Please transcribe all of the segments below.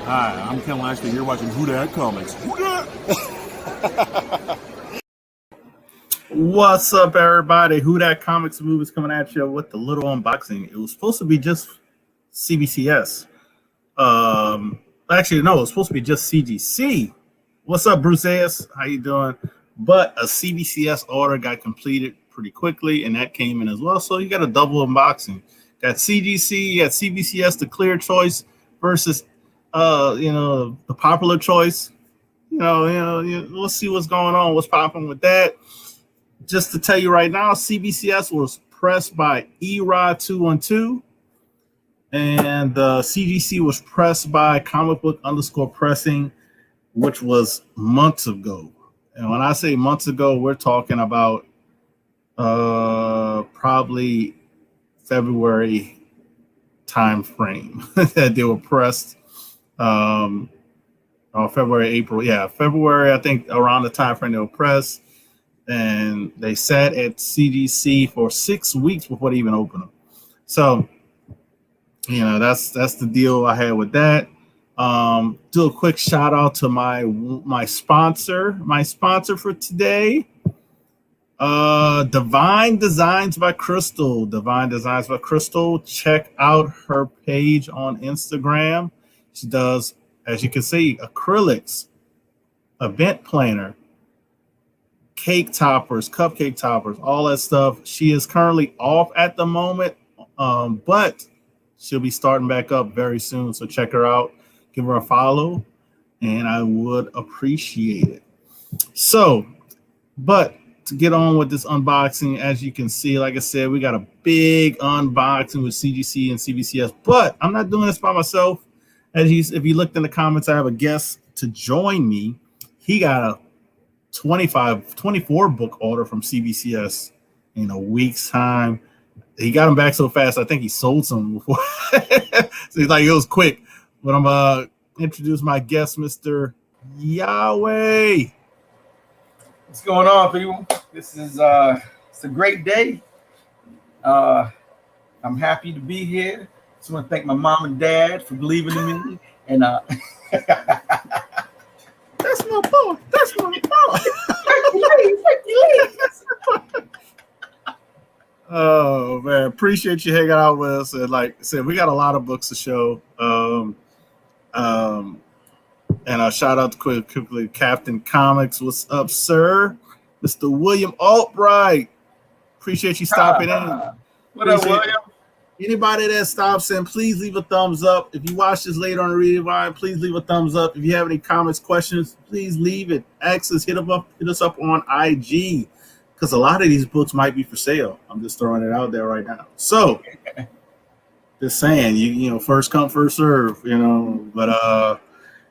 Hi, I'm Ken Lashley. You're watching Who Dat Comics. Who Dat? What's up, everybody? Who Dat Comics Movies coming at you with the little unboxing. It was supposed to be just CBCS. Actually, no, it was supposed to be just CGC. What's up, Bruce Ayers? How you doing? But a CBCS order got completed pretty quickly, and that came in as well. So you got a double unboxing. Got CGC, you got CBCS, the clear choice versus the popular choice. We'll see what's going on, what's popping with that. Just to tell you right now, CBCS was pressed by Erod212, and the CGC was pressed by Comic Book _ Pressing, which was months ago. And when I say months ago, we're talking about probably February time frame that they were pressed. February, April, February. I think around the time frame they were pressed, and they sat at CGC for 6 weeks before they even opened them. So, that's the deal I had with that. Do a quick shout out to my sponsor for today. Divine Designs by Crystal. Check out her page on Instagram. She does, as you can see, acrylics, event planner, cake toppers, cupcake toppers, all that stuff. She is currently off at the moment, but she'll be starting back up very soon. So check her out, give her a follow, and I would appreciate it. So, but to get on with this unboxing, as you can see, like I said, we got a big unboxing with CGC and CBCS, but I'm not doing this by myself. If you looked in the comments, I have a guest to join me. He got a 24 book order from CBCS in a week's time. He got them back so fast, I think he sold some before. So he's like, it was quick. But I'm introduce my guest, Mr. Yahweh. What's going on, people? This is it's a great day. I'm happy to be here. Just want to thank my mom and dad for believing in me. And that's my boy. That's my boy. Oh man, appreciate you hanging out with us. And like I said, we got a lot of books to show. And a shout out to quickly Captain Comics. What's up, sir? Mr. William Albright. Appreciate you stopping in. What up, William? Anybody that stops in, please leave a thumbs up. If you watch this later on the rewind, please leave a thumbs up. If you have any comments, questions, please leave it. Ask us, hit us up on IG, because a lot of these books might be for sale. I'm just throwing it out there right now. So, just saying, you first come, first serve. But I'm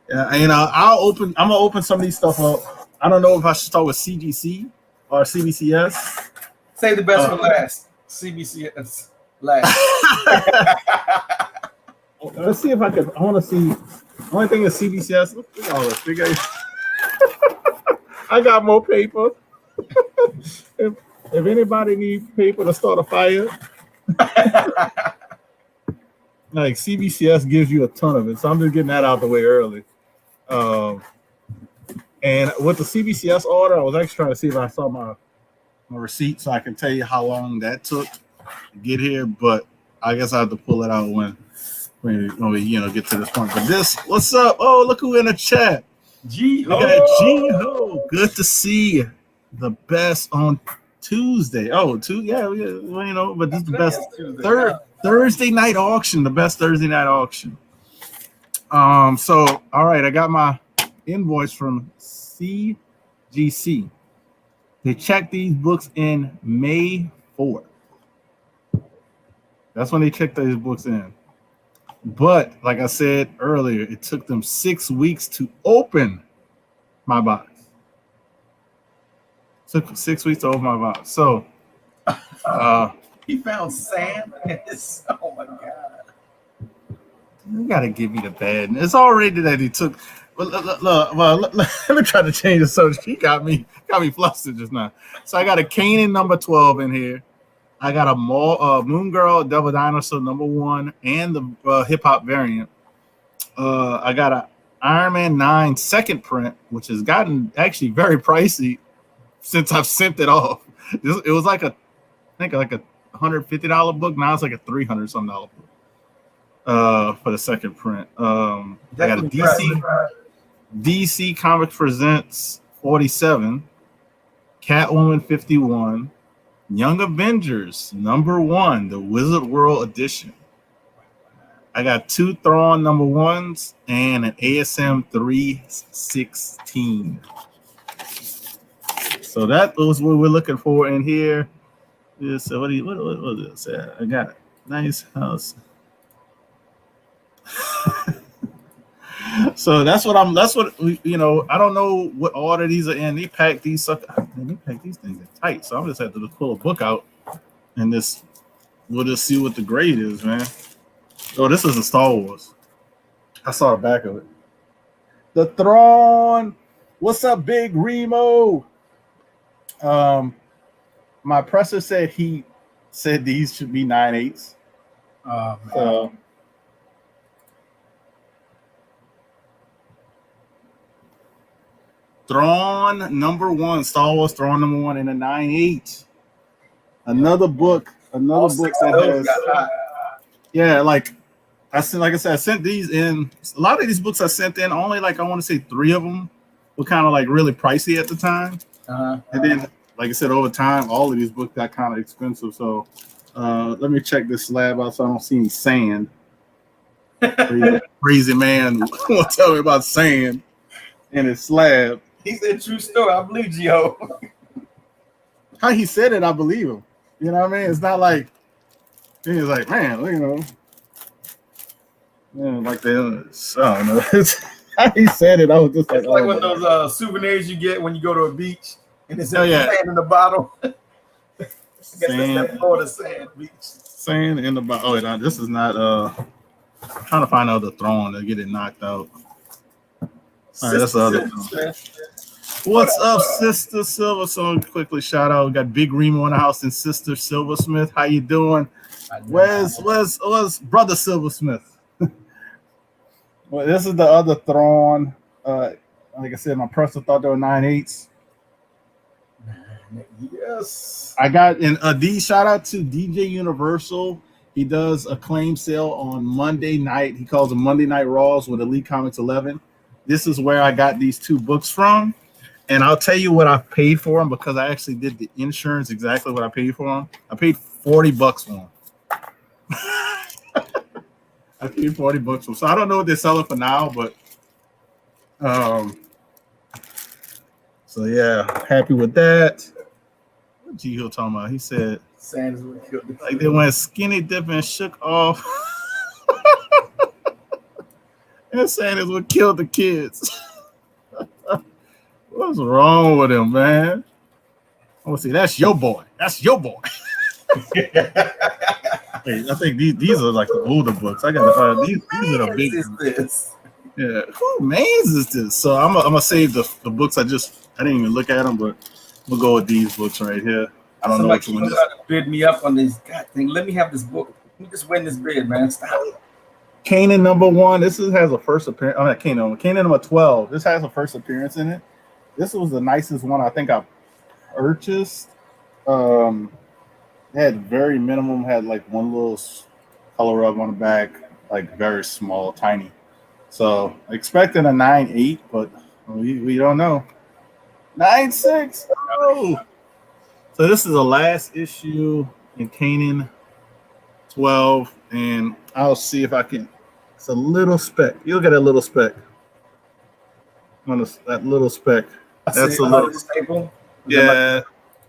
gonna open some of these stuff up. I don't know if I should start with CGC or CBCS. Save the best for last. CBCS. Last. Let's see if I can. I want to see. Only thing is CBCS. Look at all this. I got more paper. if anybody needs paper to start a fire, like CBCS gives you a ton of it. So I'm just getting that out the way early. And with the CBCS order, I was actually trying to see if I saw my receipt so I can tell you how long that took to get here, but I guess I have to pull it out when we get to this point. But what's up? Oh, look who in the chat. G-Ho. Good to see you. The best on Tuesday. Oh, but this is the best Thursday night auction. The best Thursday night auction. So all right, I got my invoice from CGC. They checked these books in May 4th. That's when they checked these books in. But like I said earlier, it took them 6 weeks to open my box. It took 6 weeks to open my box. So he found sand. Oh my God. You gotta give me the bad. It's already that he took. Let me try to change it so she got me flustered just now. So I got a Kanan number 12 in here. I got a Moon Girl Double Dinosaur number 1 and the hip hop variant. I got a Iron Man 9 second print, which has gotten actually very pricey since I've sent it off. It was like I think like a $150 book. Now it's like a $300 something book. For the second print. I got a DC Comics Presents 47, Catwoman 51, Young Avengers #1, the Wizard World Edition. I got 2 Thrawn #1s and an ASM 316. So that was what we're looking for in here. So what was this? I got a nice house. So that's what I don't know what order these are in. They pack these things in tight. So I'm just have to pull a book out and we'll just see what the grade is, man. Oh, this is a Star Wars. I saw the back of it. The Thrawn. What's up, Big Remo? My presser said he said these should be 9/8. So Thrawn #1, Star Wars Thrawn #1 in a 9/8. Another book that has, like I said, I sent these in. A lot of these books I sent in, only like I want to say 3 of them were kind of like really pricey at the time. And then, like I said, over time, all of these books got kind of expensive. So let me check this slab out so I don't see any sand. Crazy man won't tell me about sand in his slab. He said true story. I believe Gio. How he said it, I believe him. You know what I mean? It's not like he's like, man, like that. I don't know. How he said it, I was just like, it's like one of those souvenirs you get when you go to a beach and it's sand in the bottle. I guess sand. That's that Florida sand beach. Sand in the bottle. Oh, this is not. I'm trying to find out the Thrawn to get it knocked out. All right, that's the other one. What's up, Sister Silver? So quickly shout out. We got Big Remo in the house and Sister Silversmith. How you doing? Where's Brother Silversmith? Well, this is the other Thrawn. Like I said, my presser thought they were 9/8. Yes. I got in a D. Shout out to DJ Universal. He does a claim sale on Monday night. He calls them Monday Night Raws with Elite Comics 11. This is where I got these 2 books from. And I'll tell you what I paid for them because I actually did the insurance exactly what I paid for them. I paid $40 for them. I paid $40 for them. So I don't know what they're selling for now, but so yeah, happy with that. What G Hill talking about? He said Sand is what killed it. Like they went skinny dip and shook off. And saying is what killed the kids. What's wrong with him, man? I want to see. That's your boy. That's your boy. Hey, I think these are like the older books. I got these are the big ones. Yeah, who man's is this? So I'm gonna save the books. I didn't even look at them, but we'll go with these books right here. I don't know which one. Bid me up on this. God thing. Let me have this book. Let me just win this bid, man. Stop. Kanan #1. This has a first appearance. Oh, not Kanan. Kanan #12. This has a first appearance in it. This was the nicest one I think I purchased. It had very minimum. Had like one little color rub on the back, like very small, tiny. So expecting a 9/8, but we don't know. 9/6. Oh. So this is the last issue in Kanan 12, and I'll see if I can. It's a little speck. You look at that little speck. That little speck. That's a little staple. Yeah,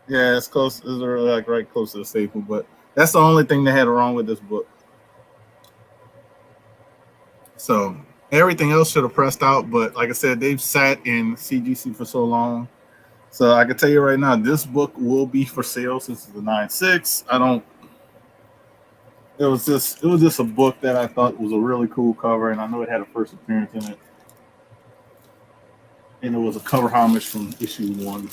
yeah. It's close. It's really like right close to the staple, but that's the only thing they had wrong with this book. So everything else should have pressed out, but like I said, they've sat in CGC for so long. So I can tell you right now, this book will be for sale since it's the 9/6. It was just a book that I thought was a really cool cover, and I know it had a first appearance in it. And it was a cover homage from issue 1.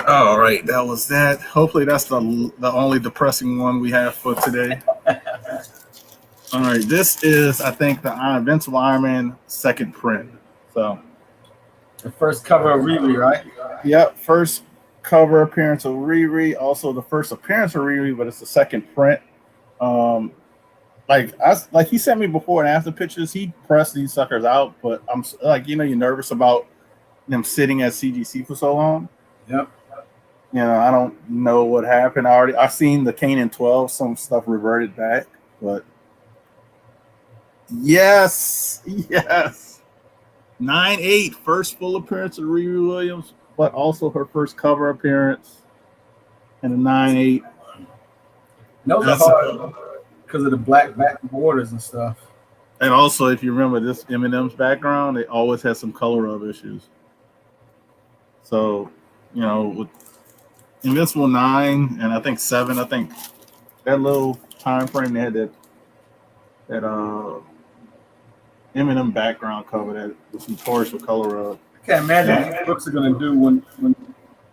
All right, that was that. Hopefully that's the only depressing one we have for today. All right, this is, I think, the Invincible Iron Man second print. So the first cover of Riri, right? Yep, first cover appearance of Riri. Also, the first appearance of Riri, but it's the second print. Like he sent me before and after pictures. He pressed these suckers out, but I'm like, you're nervous about them sitting at CGC for so long. Yep. I don't know what happened. I seen the Kanan 12. Some stuff reverted back, but yes. 9/8, first full appearance of Riri Williams, but also her first cover appearance in a 9/8. Those are hard because of the black back borders and stuff. And also, if you remember this Eminem's background, they always had some color of issues. So, with Invincible 9 and I think 7, I think that little time frame they had that Eminem background cover that was notorious for color of. I can't imagine what books are gonna do when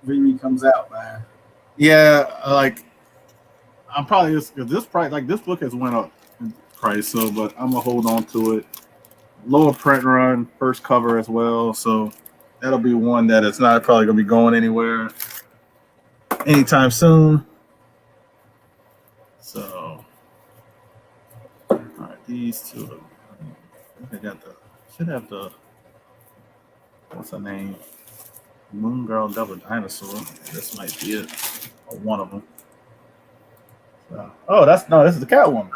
Riri comes out, man. Yeah, like I'm probably just because this price, like this book has went up in price, so but I'm gonna hold on to it. Lower print run, first cover as well, so that'll be one that it's not probably gonna be going anywhere anytime soon. So, all right, these two. They got should have the what's her name? Moon Girl Double Dinosaur. This might be it, or one of them. So, this is the Catwoman.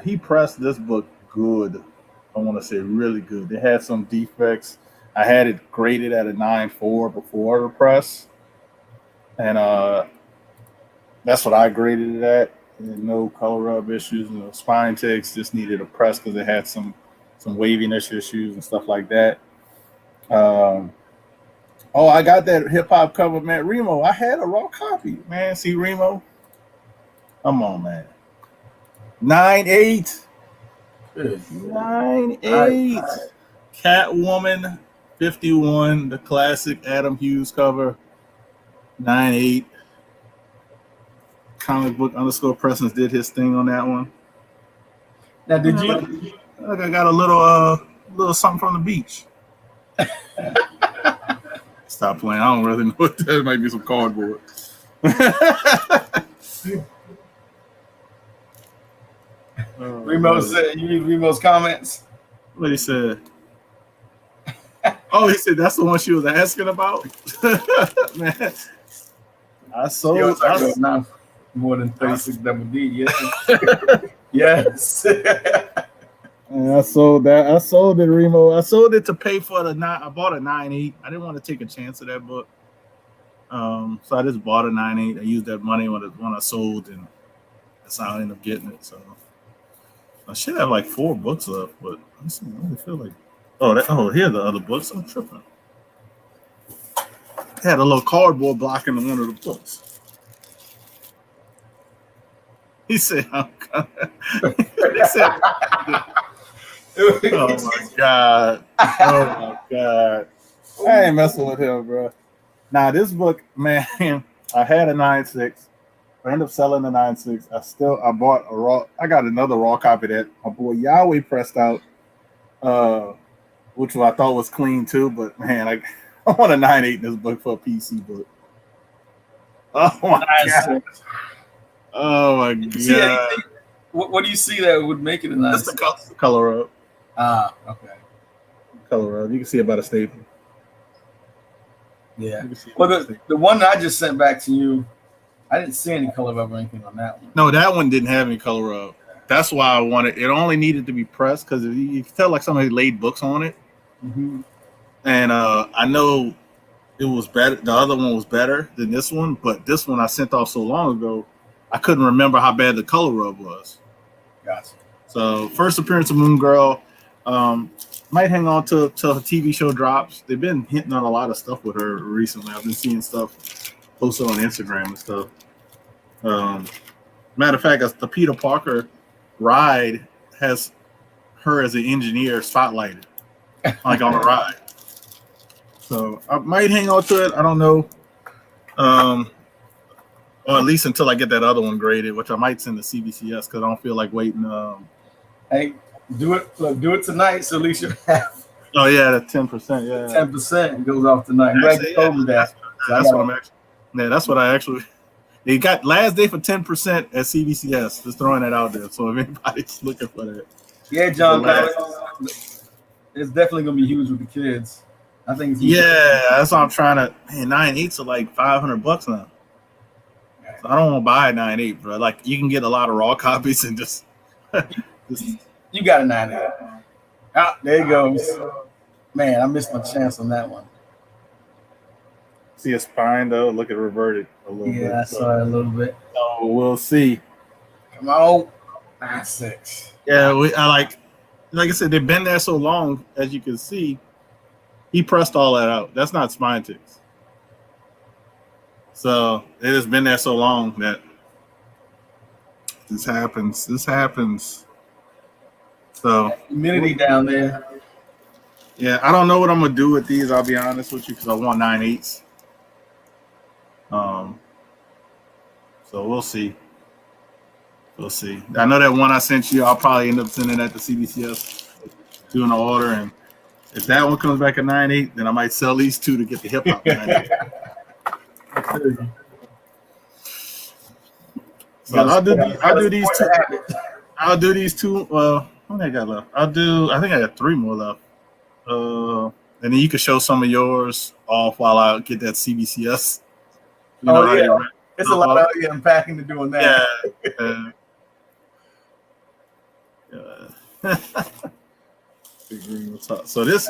He pressed this book good. I want to say really good. They had some defects. I had it graded at a 9.4 before the press, and that's what I graded it at. No color rub issues, no spine ticks. Just needed a press because it had some waviness issues and stuff like that. I got that hip hop cover, man. Remo, I had a raw copy, man. See Remo? Come on, man. 9/8. 9/8. Catwoman 51, the classic Adam Hughes cover. 9/8. Comic book _ Presence did his thing on that one. Now, did you? Look, I got a little something from the beach. Stop playing. I don't really know what that might be. Some cardboard. Remo said, "You read Remo's comments." What he said? Oh, he said that's the one she was asking about. Man, I sold. Not more than 36 double D. Yes. Yes. And I sold that. I sold it, Remo. I sold it to pay for the 9. I bought a 9/8. I didn't want to take a chance of that book. So I just bought a 9/8. I used that money when I sold, and that's how I ended up getting it. So I should have like 4 books left, but I really feel like here are the other books. I'm tripping. I had a little cardboard blocking one of the books. He said, "I'm coming." He said, "Oh my god! Oh my god! I ain't messing with him, bro." Now this book, man, I had a 9.6. I ended up selling the 9.6. I bought a raw. I got another raw copy that my boy Yahweh pressed out, which I thought was clean too. But man, I want a 9.8 in this book for a PC book. Oh my god! Oh my god! What do you see that would make it a 9.6? That's the color up. Okay. Color up. You can see about a staple. Yeah. Well, the one that I just sent back to you, I didn't see any color rub or anything on that one. No, that one didn't have any color rub. That's why I wanted it. Only needed to be pressed because you can tell like somebody laid books on it. Mm-hmm. And I know it was better. The other one was better than this one, but this one I sent off so long ago, I couldn't remember how bad the color rub was. Gotcha. So first appearance of Moon Girl. Might hang on till her TV show drops. They've been hinting on a lot of stuff with her recently. I've been seeing stuff posted on Instagram and stuff. Matter of fact, the Peter Parker ride has her as an engineer spotlighted, like on the ride. So I might hang on to it. I don't know. Or at least until I get that other one graded, which I might send to CBCS because I don't feel like waiting. Hey, do it. Look, do it tonight. So at least you have. Oh yeah, the 10%. Yeah, 10% goes off tonight. I'm glad you told me that. That's what I'm actually. Yeah, that's what I actually. They got last day for 10% at CBCS. Just throwing that out there. So if anybody's looking for that. Yeah, John. It's definitely gonna be huge with the kids. I think. Yeah, that's what I'm trying to. Man, 9.8s are like $500 now. So I don't want to buy a 9.8, bro. Like you can get a lot of raw copies and just. You got a 9.8. Ah, there he goes. Man, I missed my chance on that one. See a spine though. Look at it reverted a little bit. Yeah, I saw it a little bit. So we'll see. Come on, 9.6. Yeah, I like I said, they've been there so long. As you can see, he pressed all that out. That's not spine ticks. So it has been there so long that this happens. This happens. So humidity down there. Yeah, I don't know what I'm gonna do with these. I'll be honest with you because I want 9.8s. So we'll see. We'll see. I know that one I sent you, I'll probably end up sending that to CBCS, doing an order, and if that one comes back at 9.8, then I might sell these two to get the hip hop 9.8. So I'll do these two. I'll do these two. What I got left? I think I got 3 more left. And then you can show some of yours off while I get that CBCS. It's a lot of unpacking to do on that. So this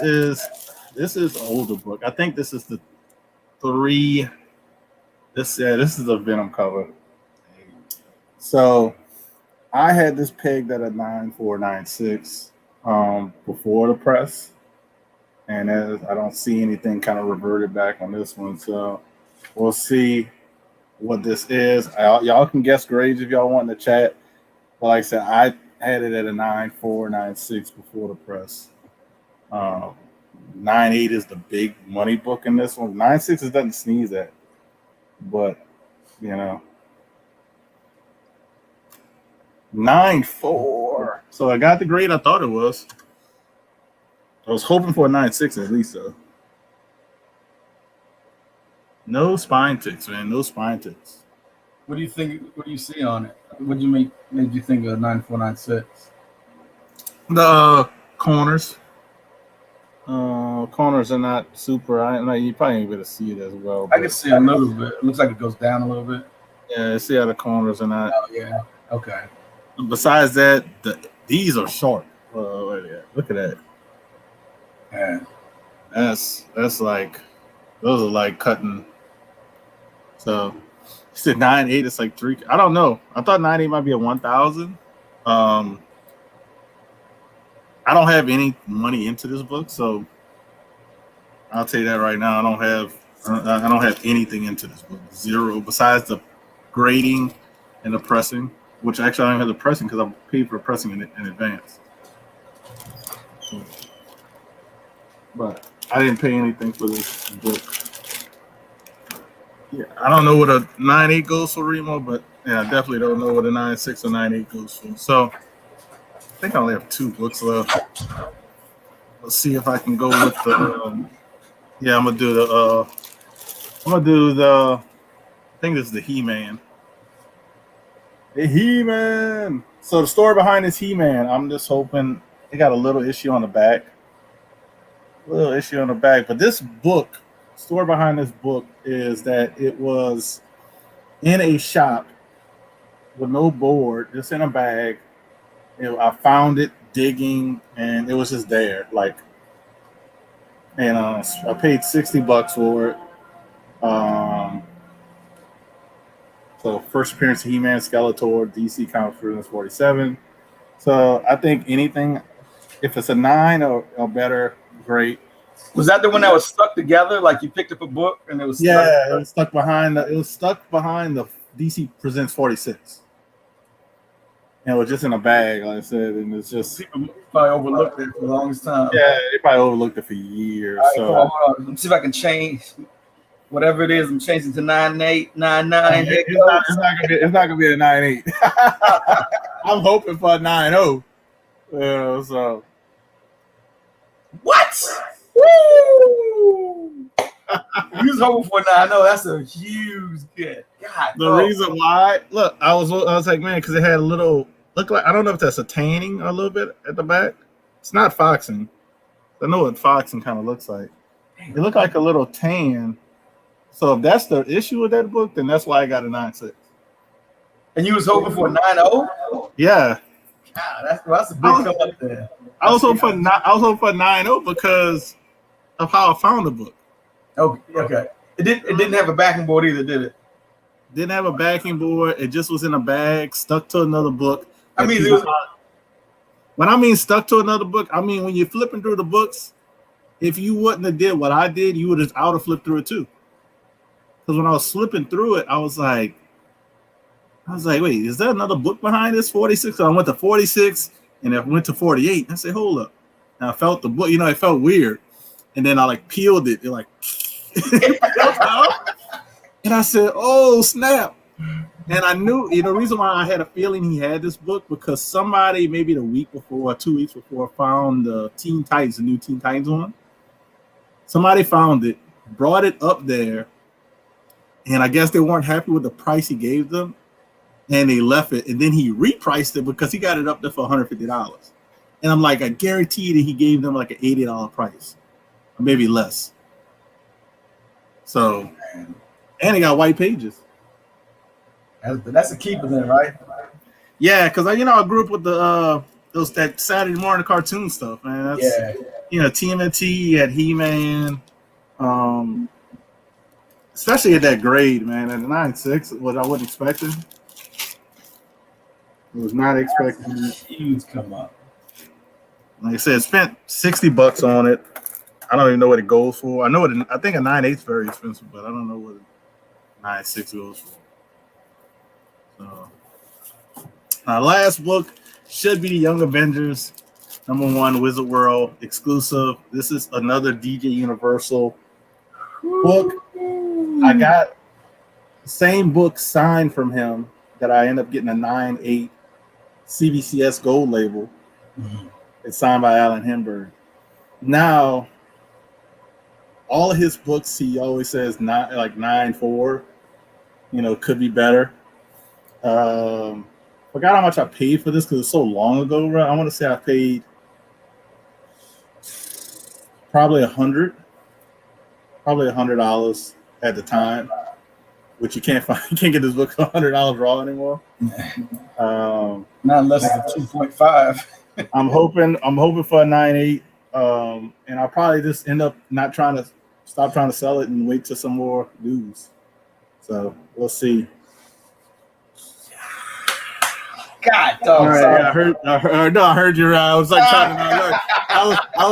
is an older book. I think this is the 3. This is the Venom cover. So I had this pegged at a 9.496 before the press, and I don't see anything kind of reverted back on this one. So we'll see what this is. Y'all can guess grades if y'all want in the chat. But like I said, I had it at a 9.496 before the press. 9.8 is the big money book in this one. 9.6 is nothing to sneeze at, but 9.4. So I got the grade I thought it was. I was hoping for a 9.6 at least, though. No spine ticks, man. No spine ticks. What do you think? What do you see on it? What made you think of 9.496? The corners. Corners are not super. You probably ain't able to see it as well. I can see a little bit. It looks like it goes down a little bit. Yeah, see how the corners are not. Oh yeah. Okay. Besides that, these are short. Look at that. Yeah. That's like, those are like cutting. So you said 9.8. It's like 3. I don't know. I thought 9.8 might be a 1,000. I don't have any money into this book, so I'll tell you that right now. I don't have anything into this book. 0 besides the grading and the pressing, which actually I don't have the pressing because I'm paid for pressing in advance. But I didn't pay anything for this book. Yeah, I don't know what a 9.8 goes for, Remo, but yeah, I definitely don't know what a 9.6 or 9.8 goes for. So I think I only have 2 books left. Let's see if I can go with the. I'm gonna do the. I think this is the He-Man. The He-Man. So the story behind this He-Man, I'm just hoping they got a little issue on the back. But this book, story behind this book is that it was in a shop with no board, just in a bag. I found it digging, and it was just there. I paid $60 for it. So first appearance of He-Man, Skeletor, DC Comics 47. So I think anything, if it's a 9 or better, great. Was that the one that was stuck together? Like you picked up a book and it was stuck? Yeah, it was stuck behind the DC Presents 46. And it was just in a bag, like I said, and it's just people probably overlooked it for the longest time. Yeah, they probably overlooked it for years. Right, so hold on. Let me see if I can change. Whatever it is, I'm changing to 9899. It's not gonna be a 9.8. I'm hoping for a 9.0. So What? Woo! You was hoping for 9.0. That's a huge get. God. The reason why, look, I was like, man, because it had a little look like, I don't know if that's a tanning a little bit at the back. It's not foxing. I know what foxing kind of looks like. It looked like a little tan. So if that's the issue with that book, then that's why I got a 9.6. And you was hoping for a 9.0? Yeah. God, that's a big come up there. I was hoping for 9.0 because of how I found the book. Okay. It didn't have a backing board either, did it? Didn't have a backing board. It just was in a bag, stuck to another book. I mean, when I mean stuck to another book, I mean when you're flipping through the books, if you wouldn't have did what I did, I would have flipped through it too. Because when I was flipping through it, I was like, wait, is there another book behind this 46? So I went to 46 and I went to 48. I said, hold up. And I felt the book, it felt weird. And then I like peeled it. It like and I said, oh snap. And I knew, the reason why I had a feeling he had this book because somebody maybe the week before or 2 weeks before found the Teen Titans, the new Teen Titans one. Somebody found it, brought it up there, and I guess they weren't happy with the price he gave them, and they left it. And then he repriced it because he got it up there for $150. And I'm like, I guarantee that he gave them like an $80 price, or maybe less. So, and he got white pages. That's a keeper then, right? Yeah, because I grew up with that Saturday morning cartoon stuff, man. That's, TMNT, you had He-Man, especially at that grade, man. At 9.6, what I wasn't expecting. I was not expecting it. Huge come up. Like I said, spent $60 on it. I don't even know what it goes for. I think a 9.8 is very expensive, but I don't know what a 9.6 goes for. So, our last book should be the Young Avengers #1 Wizard World exclusive. This is another DJ Universal book. I got the same book signed from him that I end up getting a 9.8 CBCS gold label. Mm-hmm. It's signed by Alan Hemberg. Now, all of his books, he always says not like 9.4. Could be better. Forgot how much I paid for this because it's so long ago, right? I want to say I paid probably $100 at the time, which you can't find. You can't get this book for $100 raw anymore. Not unless it's a 2.5. I'm hoping for a 9.8, and I'll probably just end up stop trying to sell it and wait till some more news. So we'll see. God, dog. All right, yeah, I heard you. I was like trying to not look. I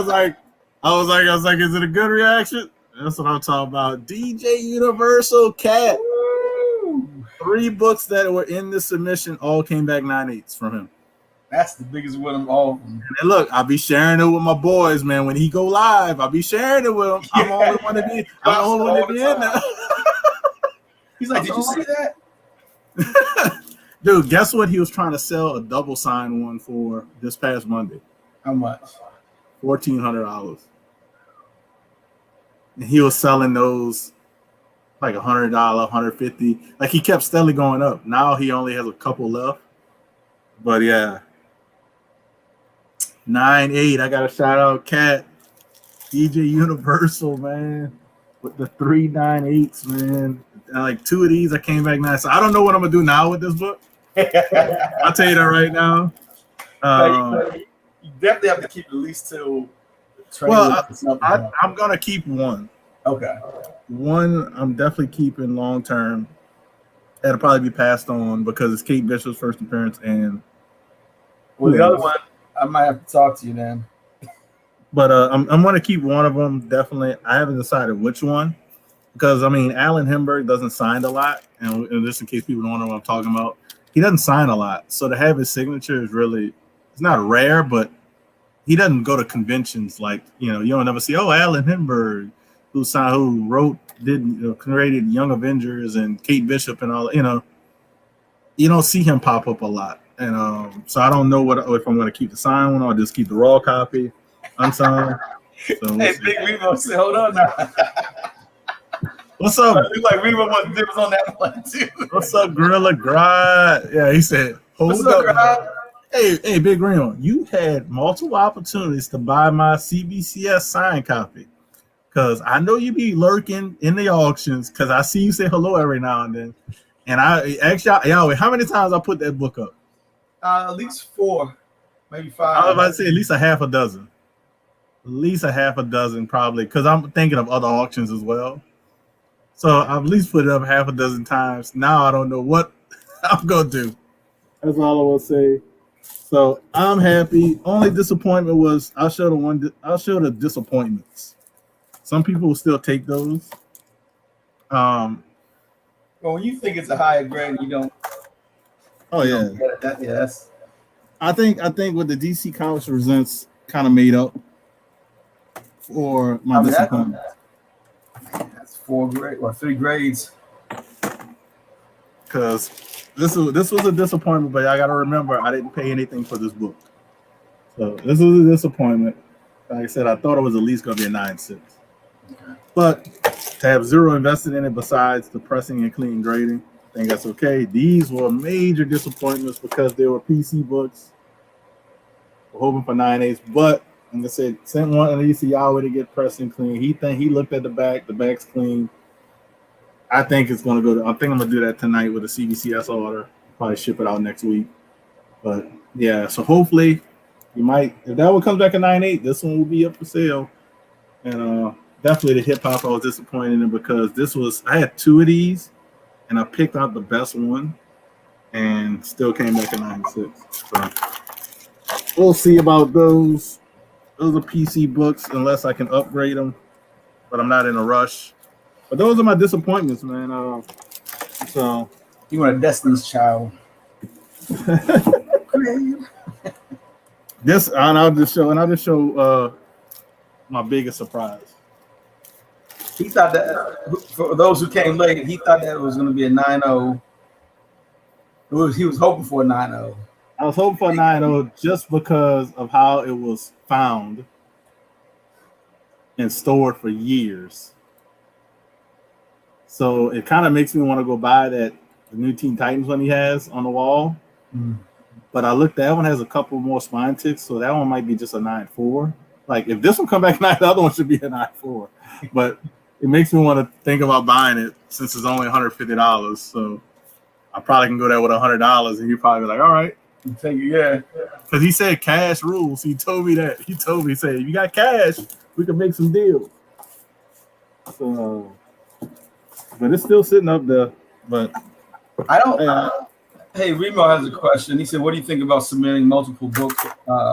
was like, is it a good reaction? That's what I'm talking about. DJ Universal Cat. Woo! 3 books that were in the submission all came back 9.8s from him. That's the biggest one of all. And look, I'll be sharing it with my boys, man. When he go live, I'll be sharing it with him. I'm the only one to be in there. He's like, did you see that? Dude, guess what he was trying to sell a double sign one for this past Monday? How much? $1,400. And he was selling those like $100, $150. Like he kept steadily going up. Now he only has a couple left. But yeah. 9.8. I got to shout out Cat. DJ Universal, man. With the 3 9.8s, man. And like 2 of these I came back 9. So I don't know what I'm gonna do now with this book. I'll tell you that right now. You definitely have to keep at least till. Well, I'm gonna keep one. Okay. One I'm definitely keeping long term. That'll probably be passed on because it's Kate Bishop's first appearance, and the other one I might have to talk to you then. But I'm gonna keep one of them definitely. I haven't decided which one because Alan Hemberg doesn't sign a lot, and just in case people don't know what I'm talking about, he doesn't sign a lot. So to have his signature is really, it's not rare, but he doesn't go to conventions like, you don't never see, Alan Hemberg, who wrote created Young Avengers and Kate Bishop and all. You don't see him pop up a lot, and so I don't know if I'm going to keep the signed one or just keep the raw copy unsigned. So Hey, Big Remo said, hold on now. What's up? It like Remo was on that one too. What's up, Gorilla Grod? Yeah, he said, hold up. Hey, Big Remo, you had multiple opportunities to buy my CBCS signed copy. Because I know you be lurking in the auctions because I see you say hello every now and then. And I actually, how many times I put that book up? At least 4, maybe 5. I was about to say at least a half a dozen. At least a half a dozen, probably, because I'm thinking of other auctions as well. So I've at least put it up half a dozen times. Now I don't know what I'm going to do. That's all I will say. So I'm happy. Only disappointment was I'll show the disappointments. Some people will still take those. Well, when you think it's a higher grade, you don't. Oh yeah. That's. I think what the DC Comics presents kind of made up for my disappointment. That's 3 grades. Because this was a disappointment, but I got to remember I didn't pay anything for this book, so this was a disappointment. Like I said, I thought it was at least going to be a 9.6, but to have 0 invested in it besides the pressing and clean grading, I think that's okay. These were major disappointments because they were PC books. We're hoping for 9.8s, but like I said, sent one to ECR to get pressed and clean. He looked at the back. The back's clean. I think it's going to go. I think I'm going to do that tonight with a CBCS order. Probably ship it out next week. But yeah, so hopefully you might. If that one comes back at 9.8, this one will be up for sale. And definitely the hip hop I was disappointed in because I had 2 of these, and I picked out the best one, and still came back at 9.6. So we'll see about those. Those are PC books unless I can upgrade them, but I'm not in a rush. But those are my disappointments, man. So you want a Destiny's Child? This, and I'll just show my biggest surprise. He thought that for those who came late, he thought that it was going to be a 9.0. He was hoping for a 9.0. I was hoping for a 9.0 just because of how it was found and stored for years. So it kind of makes me want to go buy the new Teen Titans one he has on the wall. Mm. But I looked, that one has a couple more spine ticks, so that one might be just a 9.4. Like if this one come back 9, the other one should be a 9.4. But it makes me want to think about buying it since it's only $150. So I probably can go there with $100, and you probably be like, all right. Yeah. Because he said cash rules. He told me that. He said, if you got cash, we can make some deals. So, but it's still sitting up there. But I don't. Hey, Remo has a question. He said, "What do you think about submitting multiple books,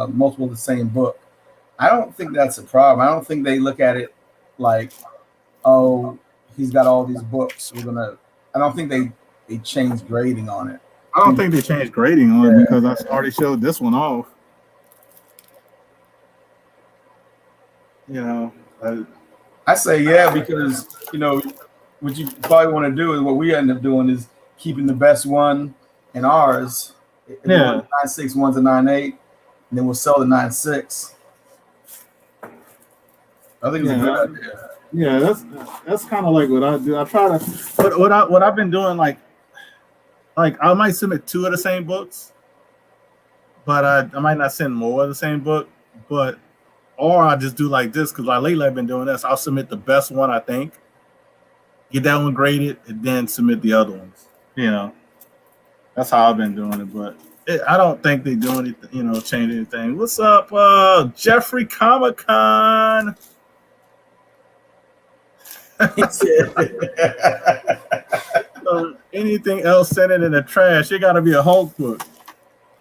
multiple of the same book?" I don't think that's a problem. I don't think they look at it like, "Oh, he's got all these books. We're gonna." I don't think they change grading on it. I don't think they changed grading on it because I already showed this one off. I say because what you probably want to do is what we end up doing is keeping the best one in ours. Yeah. 9.6, one's a 9.8, and then we'll sell the 9.6. I think it's a good idea. Yeah, that's kind of like what I do. I try to what I've been doing like I might submit 2 of the same books, but I might not send more of the same book, or I just do like this because lately I've been doing this. I'll submit the best one I think, get that one graded, and then submit the other ones. That's how I've been doing it. But I don't think they do anything, change anything. What's up, Jeffrey Comic-Con? Anything else, send it in the trash. It got to be a Hulk book.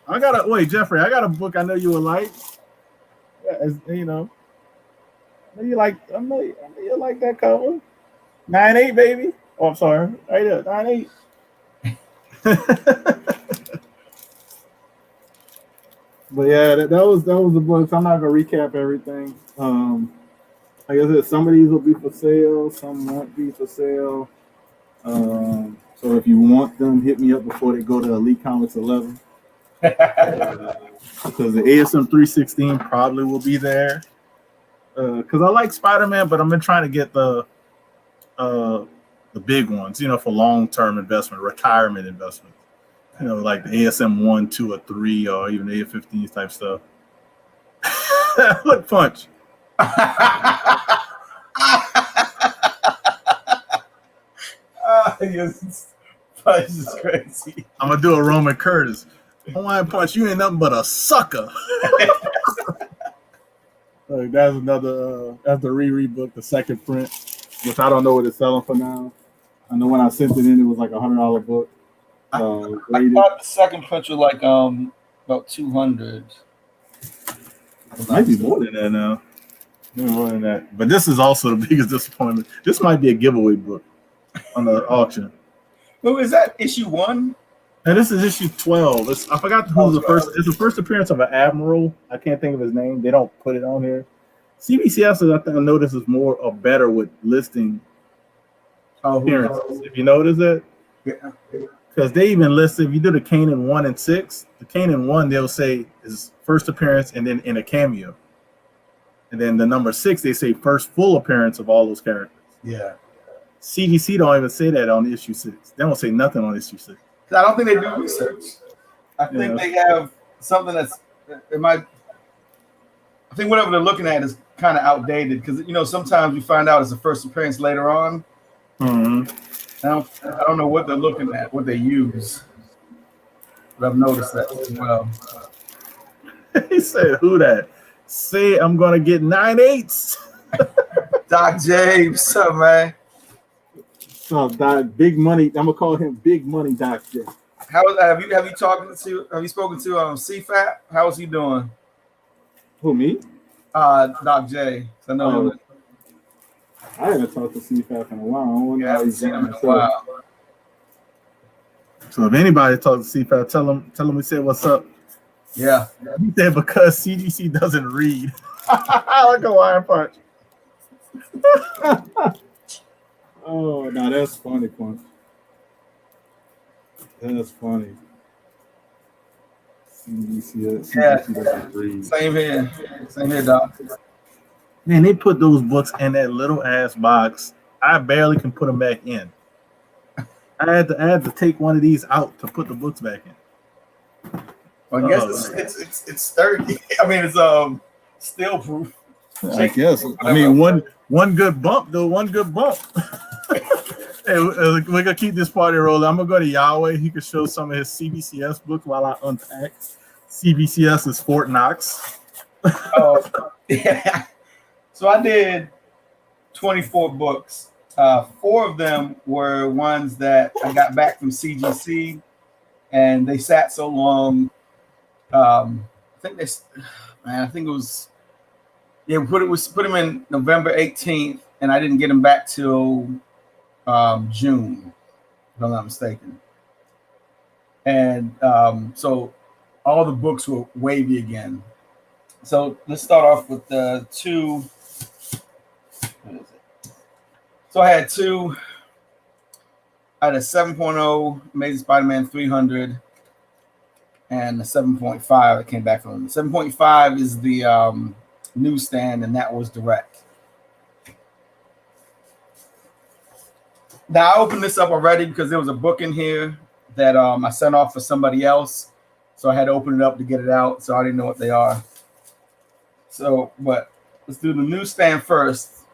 Wait, Jeffrey. I got a book I know you would like. I know you like that cover. 9.8, baby. Oh, I'm sorry. Right there, 9.8. But yeah, that was the books. I'm not gonna recap everything. like I said, some of these will be for sale, some won't be for sale. So if you want them, hit me up before they go to Elite Comics 11. Because the ASM 316 probably will be there. Because I like Spider-Man, but I've been trying to get the big ones, for long-term investment, retirement investment. Like the ASM 1, 2, or 3, or even the A15s type stuff. Look, Punch. Yes, Punch is crazy. I'm gonna do a Roman Curtis. Hawaiian Punch, you ain't nothing but a sucker. That's another. That's the Riri book, the second print, which I don't know what it's selling for now. I know when I sent it in, it was like $100 book. I thought the second print was like about 200. It might be more than that now. More than that. But this is also the biggest disappointment. This might be a giveaway book on the auction. Well, is that issue 1? And this is issue 12. I forgot who's the first. It's the first appearance of an admiral. I can't think of his name. They don't put it on here. CBCS, I think I noticed, is more or better with listing appearances. If you notice it, because they even listed, if you do the Kanan 1 and 6, the Kanan 1 they'll say is first appearance and then in a cameo, and then the number 6 they say first full appearance of all those characters. Yeah. CGC don't even say that on issue 6. They don't say nothing on issue 6. I don't think they do research. I think they have something that's it might. I think whatever they're looking at is kind of outdated because sometimes we find out it's the first appearance later on. Mm-hmm. I don't know what they're looking at, what they use, but I've noticed that as well. He said, "Who that? Say I'm gonna get 9 8s." Doc James, what's up, man? So Doc, big money. I'm gonna call him Big Money Doc J. Have you spoken to CFAT? How is he doing? Who, me? Doc J. I know him. I haven't talked to CFAT in a while. I haven't seen him in a while. So if anybody talks to CFAT, tell him we said what's up. Yeah. He said because CGC doesn't read. Like a wire punch. Oh, no, that's funny, Punch. That's funny. CBCS. Yeah. Same here, Doc. Man, they put those books in that little ass box. I barely can put them back in. I had to take one of these out to put the books back in. Well, I guess it's sturdy. I mean, it's steel proof. I guess. I mean, one good bump though. One good bump. Hey, we're gonna keep this party rolling. I'm gonna go to Yahweh. He could show some of his CBCS books while I unpack. CBCS is Fort Knox. Yeah. So I did 24 books. 4 of them were ones that I got back from CGC, and they sat so long. I think it was. Yeah, we put them in November 18th, and I didn't get them back till June, if I'm not mistaken. And so all the books were wavy again. So let's start off with the 2. What is it? So I had 2. I had a 7.0 Amazing Spider-Man 300 and a 7.5 that came back from them. 7.5 is the newsstand, and that was direct. Now I opened this up already because there was a book in here that I sent off for somebody else, so I had to open it up to get it out. So I didn't know what they are. So, but let's do the newsstand first.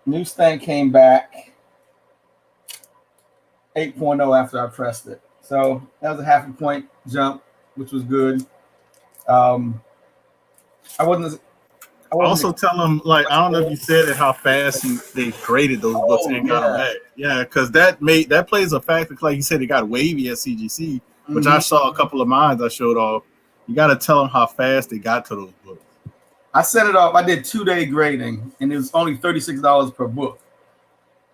Newsstand came back 8.0 after I pressed it, so that was a 0.5 point jump, which was good. Also tell them, like, I don't know if you said it, how fast they graded those books and got them back. Yeah, because that plays a factor. Like you said, it got wavy at CGC, which I saw a couple of mines I showed off. You got to tell them how fast they got to those books. I sent it off. I did 2-day grading, and it was only $36 per book.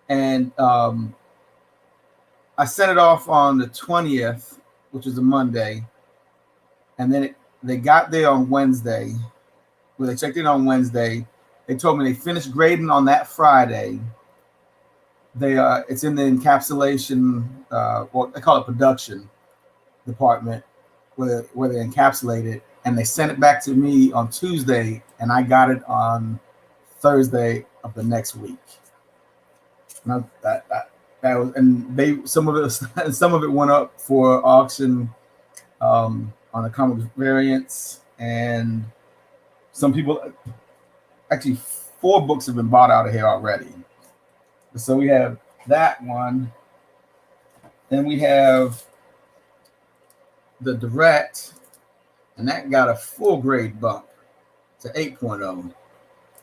And I sent it off on the 20th, which is a Monday, and then they got there on Wednesday. Well, they checked in on Wednesday, They told me they finished grading on that Friday. It's in the encapsulation, well, they call it production department, where they encapsulate it, and they sent it back to me on Tuesday, and I got it on Thursday of the next week. And that was, and some of it went up for auction on the comic variants, and some people, actually 4 books have been bought out of here already. So we have that one. Then we have the direct, and that got a full grade bump to 8.0.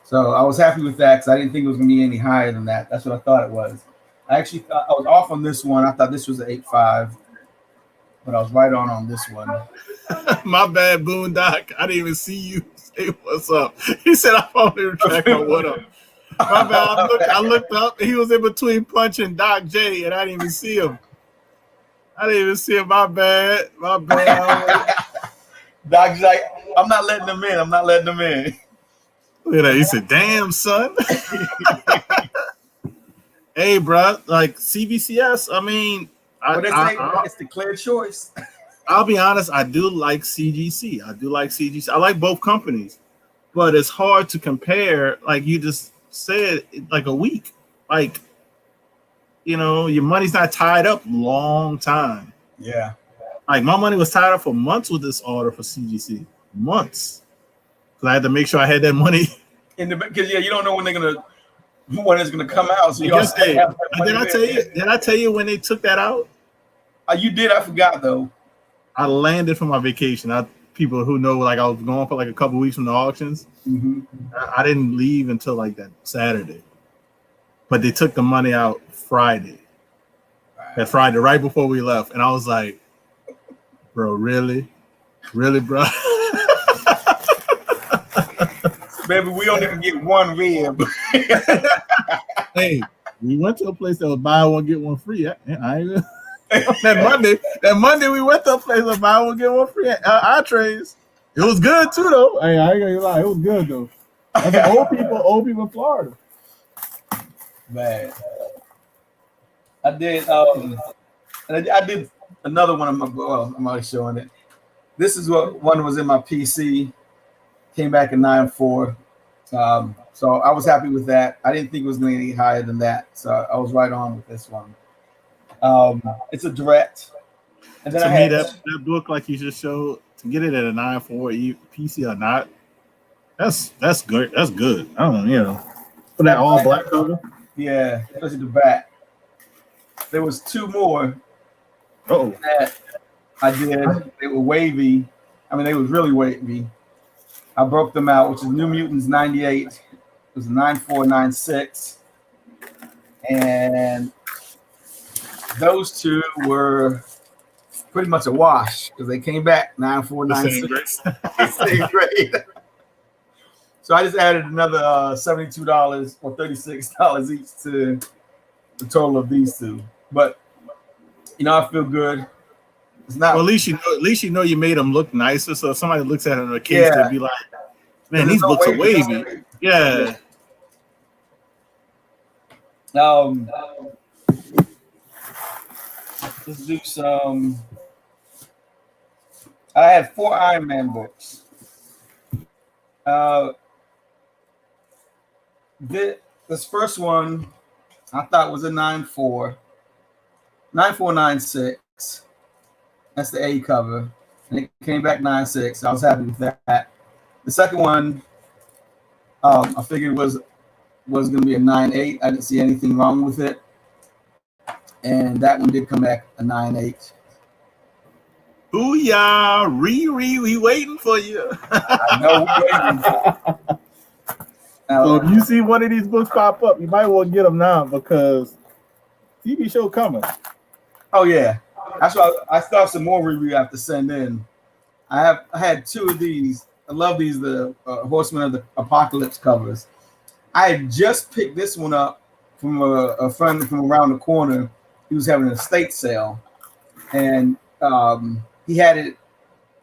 So I was happy with that because I didn't think it was going to be any higher than that. That's what I thought it was. I actually thought I was off on this one. I thought this was an 8.5, but I was right on this one. My bad, Boondock. I didn't even see you say what's up. He said I'm on there tracking what up. My bad. I looked up. He was in between Punch and Doc J, and I didn't even see him. My bad. Doc's like, I'm not letting them in. Look at that. He said, damn, son. Hey, bro, like CBCS, I mean, it's the clear choice. I'll be honest, I do like CGC. I like both companies, but it's hard to compare, like you just said, like a week. Like, you know, your money's not tied up long time. Yeah. Like my money was tied up for months with this order for CGC. Months. Because I had to make sure I had that money. Because you don't know when it's gonna come out. So did I tell you when they took that out? You did. I forgot though. I landed from my vacation. People who know, like I was going for like a couple weeks from the auctions. Mm-hmm. I didn't leave until like that Saturday, but they took the money out Friday. That Friday, right before we left, and I was like, "Bro, really, bro." Baby, we don't even get one rib. Hey, we went to a place that was buy one get one free. That Monday we went to a place that buy one get one free entrees. It was good too, though. Hey, I ain't gonna lie, it was good though. That's old people in Florida. Man, I did another one of my. Well, I'm already showing it. This is what one was in my PC. Came back at 9.4. So I was happy with that. I didn't think it was going to get any higher than that. So I was right on with this one. It's a direct. And then that book, like you just showed, to get it at a 9.4 PC or not, that's good. That's good. I don't know, for that all black cover. Yeah, especially the back. There was 2 more that I did. They were wavy. I mean, they was really wavy. I broke them out, which is New Mutants 98. It was a 9496. And those 2 were pretty much a wash because they came back 9496. Same grade. So I just added another $72 or $36 each to the total of these 2. But I feel good. It's not. Well, at least you know you made them look nicer. So if somebody looks at it in a case, they'll be like, "Man, these books are wavy." Yeah. Let's do some. I had 4 Iron Man books. This first one I thought was a 9.4, 9496. That's the A cover, and it came back 9.6. I was happy with that. The second one, I figured was going to be a 9.8. I didn't see anything wrong with it, and that one did come back a 9.8. Booyah, Riri, we waiting for you. I know we waiting. So if you see one of these books pop up, you might want to get them now because TV show coming. Oh yeah. That's why I still have some more review I have to send in. I had 2 of these. I love these, the Horsemen of the Apocalypse covers. I had just picked this one up from a friend from around the corner. He was having an estate sale, and he had it.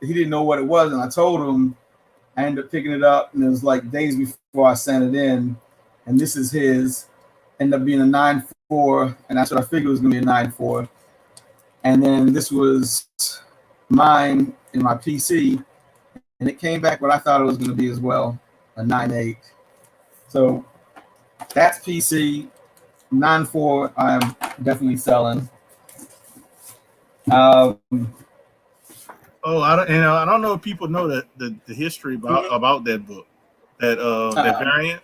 He didn't know what it was, and I told him, I ended up picking it up, and it was like days before I sent it in. And this is his. Ended up being a 9.4, and that's what I figured was going to be a 9.4. And then this was mine in my PC, and it came back what I thought it was going to be as well, a 9.8. So that's PC. 9.4 I'm definitely selling. Oh, I don't know if people know that the history about that book, that variant.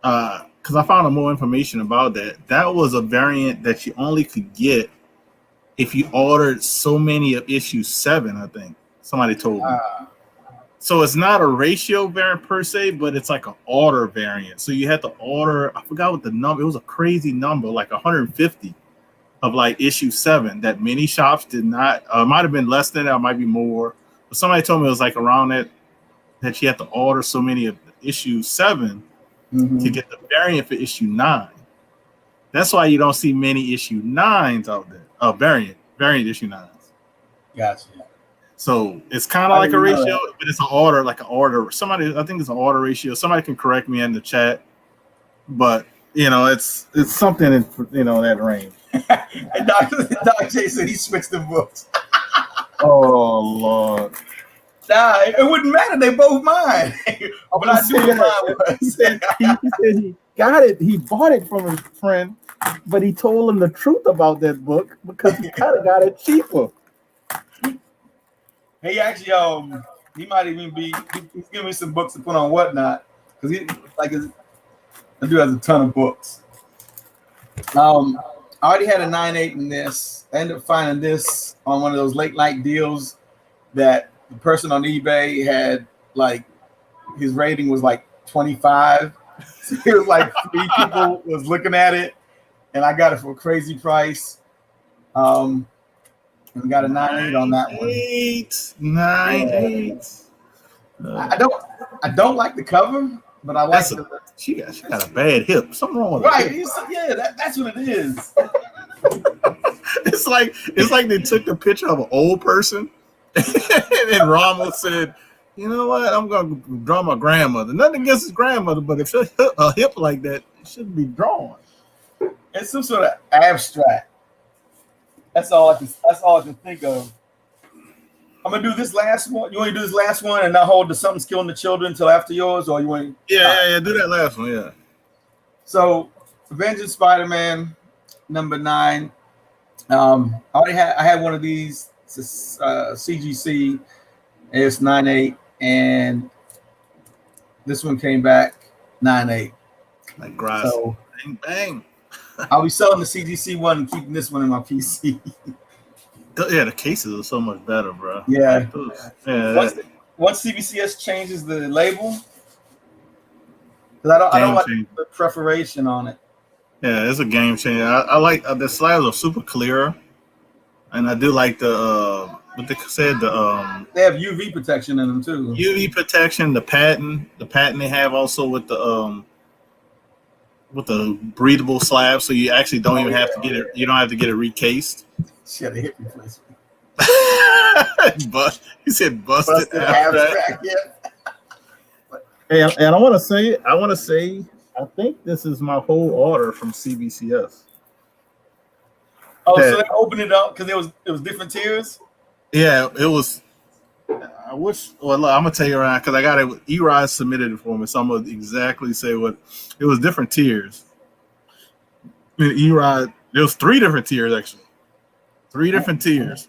Because I found out more information about that. That was a variant that you only could get if you ordered so many of issue 7. I think somebody told me. So it's not a ratio variant per se, but it's like an order variant. So you had to order. I forgot what the number. It was a crazy number, like 150 of like issue 7 that many shops did not. It might have been less than that, it might be more. But somebody told me it was like around that you had to order so many of issue 7 to get the variant for issue 9. That's why you don't see many issue 9s out there. Variant issue 9s. Gotcha. So it's kind of like a ratio, but it's an order. Somebody, I think it's an order ratio. Somebody can correct me in the chat, but it's something in that range. And Doc J said he switched the books. Oh Lord. Nah, it wouldn't matter. They both mine. But I do what mine was. He said he got it. He bought it from his friend, but he told him the truth about that book because he kind of got it cheaper. He actually, he might even be. He's giving me some books to put on Whatnot because the dude has a ton of books. I already had a 9.8 in this. I ended up finding this on one of those late night deals that the person on eBay had, like, his rating was like 25. So it was like 3 people was looking at it, and I got it for a crazy price. And we got a 9.8 on that one. 9.8. I don't like the cover, but I like she got a bad hip. Something wrong with right. It. Yeah, that's what it is. It's like they took a picture of an old person, and then Ramos said, "You know what? I'm gonna draw my grandmother. Nothing against his grandmother, but if a hip like that, it shouldn't be drawn." It's some sort of abstract. That's all I can think of. I'm gonna do this last one. You want to do this last one and not hold the Something's Killing the Children until after yours, or you want? Yeah. Do that last one. Yeah. So, Avengers Spider-Man number 9. I had one of these CGC. It's 9.8, and this one came back 9.8. Like grass. So, bang. I'll be selling the CGC one and keeping this one in my PC. Yeah, the cases are so much better, bro. Yeah. Once CBCS changes the label, because I don't like the perforation on it. Yeah, it's a game changer. I like the slabs are super clear, and I do like the what they said they have UV protection in them too. UV protection, the patent they have also with the breathable slab, so you actually don't even have to get it. You don't have to get it recased. Shit, a hip replacement. But he said busted abstract. Yeah. And I want to say, I think this is my whole order from CBCS. Oh, so they opened it up because it was different tiers. Yeah, it was. I wish. Well, look, I'm gonna tell you around because I got it. Erod submitted it for me, so I'm gonna exactly say what it was. Different tiers. Erod, there was 3 different tiers actually. 3 different tiers.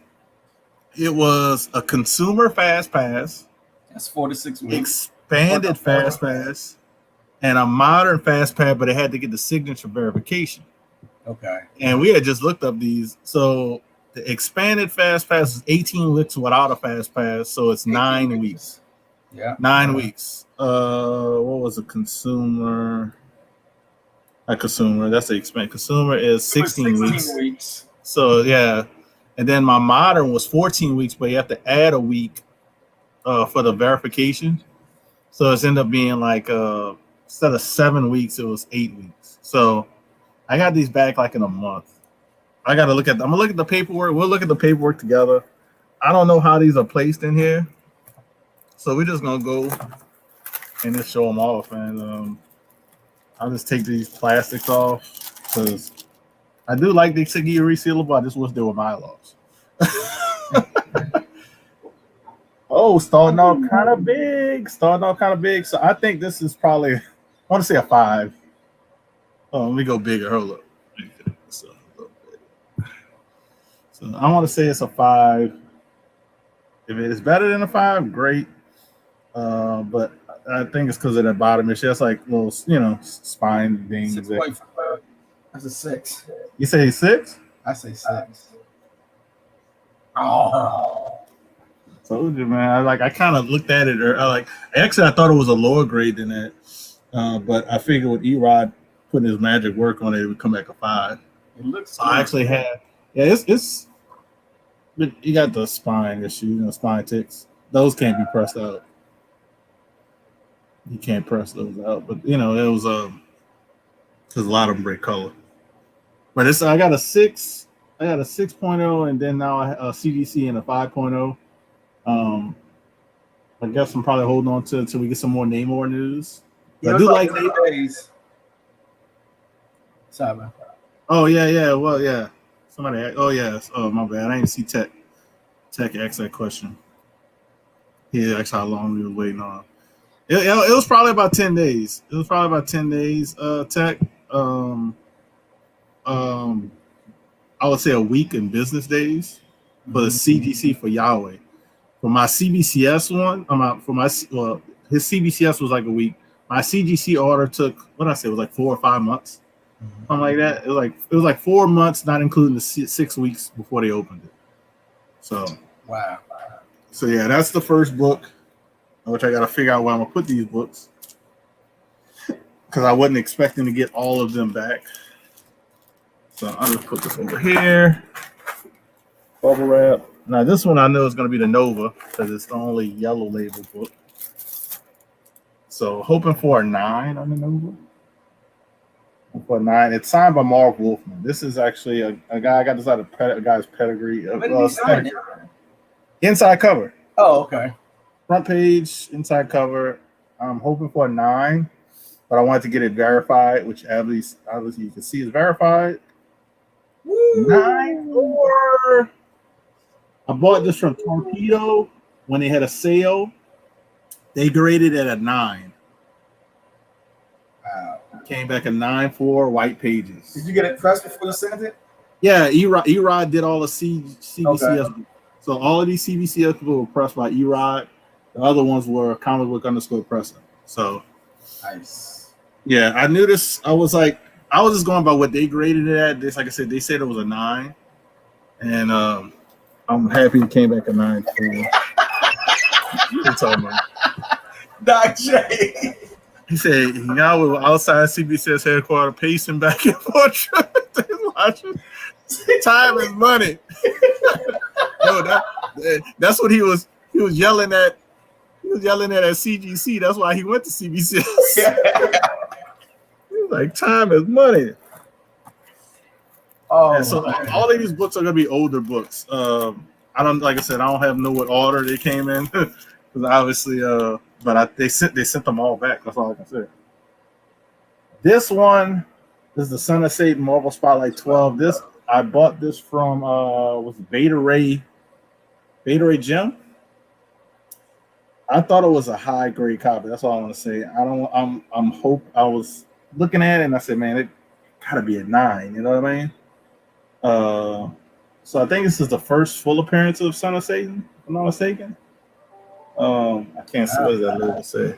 It was a consumer fast pass. That's 4 to 6 weeks. Expanded fast pass, and a modern fast pass, but it had to get the signature verification. Okay. And we had just looked up these. So the expanded fast pass is 18 weeks without a fast pass, so it's 9 weeks. Yeah. 9 weeks. What was a consumer? A consumer. That's the expanded. Consumer is 16 weeks. So yeah. And then my modern was 14 weeks, but you have to add a week for the verification. So it's ended up being like instead of 7 weeks, it was 8 weeks. So I got these back like in a month. I'm gonna look at the paperwork. We'll look at the paperwork together. I don't know how these are placed in here. So we're just gonna go and just show them off, and I'll just take these plastics off because I do like the Siggy resealable. I just wish they were bylaws. Oh, starting off kind of big. So I think this is probably, I want to say a 5. Oh, let me go bigger. Hold up. So I want to say it's a 5. If it is better than a 5, great. But I think it's because of the bottom. It's just like little, spine things. 6.5. That's a 6. You say 6? I say 6. Oh. Told you, man. I kind of looked at it, or actually I thought it was a lower grade than that. But I figured with Erod putting his magic work on it, it would come back a 5. It looks. So I actually had, it's. But you got the spine issue, spine ticks. Those can't be pressed out. You can't press those out, but it was because a lot of them break color. But I got a 6. I got a 6.0, and then now a CGC and a 5.0. I guess I'm probably holding on to until we get some more Namor news. I do like days. Sorry, man. Oh yeah. Well, yeah. Somebody. Oh yes. Oh my bad. I didn't see Tech ask that question. He asked how long we were waiting on. It was probably about 10 days. Tech. I would say a week in business days for the CGC for Yahweh. For my CBCS one, his CBCS was like a week. My CGC order took, what did I say, it was like 4 or 5 months, something like that. It was like 4 months, not including the 6 weeks before they opened it. So wow. So yeah, that's the first book, which I got to figure out where I'm gonna put these books because I wasn't expecting to get all of them back. So I'll just put this over here. Bubble wrap. Now this one I know is going to be the Nova because it's the only yellow label book. So hoping for a 9 on the Nova. For a 9, it's signed by Mark Wolfman. This is actually a guy. I got this out of a guy's pedigree. When did he sign it? Inside cover. Oh, okay. Front page, inside cover. I'm hoping for a 9, but I wanted to get it verified, which obviously you can see is verified. Woo! 9 or I bought this from Torpedo when they had a sale. They graded it at a 9. Wow. Came back a 9.4 white pages. Did you get it pressed before you sent it? Yeah, Erod did all the CBCS. Okay. So all of these CBCS people were pressed by Erod. The other ones were comic book _ pressing. So nice. Yeah, I knew this. I was just going by what they graded it at. This, like I said, they said it was a 9, and I'm happy it came back a 9.4. What are you talking about? Doc J. He said, "Y'all were outside CBCS headquarters, pacing back and forth, watching. Time is money." No, that's what he was yelling at. He was yelling at CGC. That's why he went to CBCS. He was like, "Time is money." Oh, and so all of these books are gonna be older books. I don't, like I said, I don't know what order they came in because obviously, but they sent them all back. That's all I can say. This one is the Son of Satan Marvel Spotlight 12. I bought this from was Beta Ray Gym. I thought it was a high grade copy. That's all I want to say. I was looking at it and I said, man, it gotta be a 9. You know what I mean? So I think this is the first full appearance of Son of Satan, if I'm not mistaken. I can't see what does that logo say.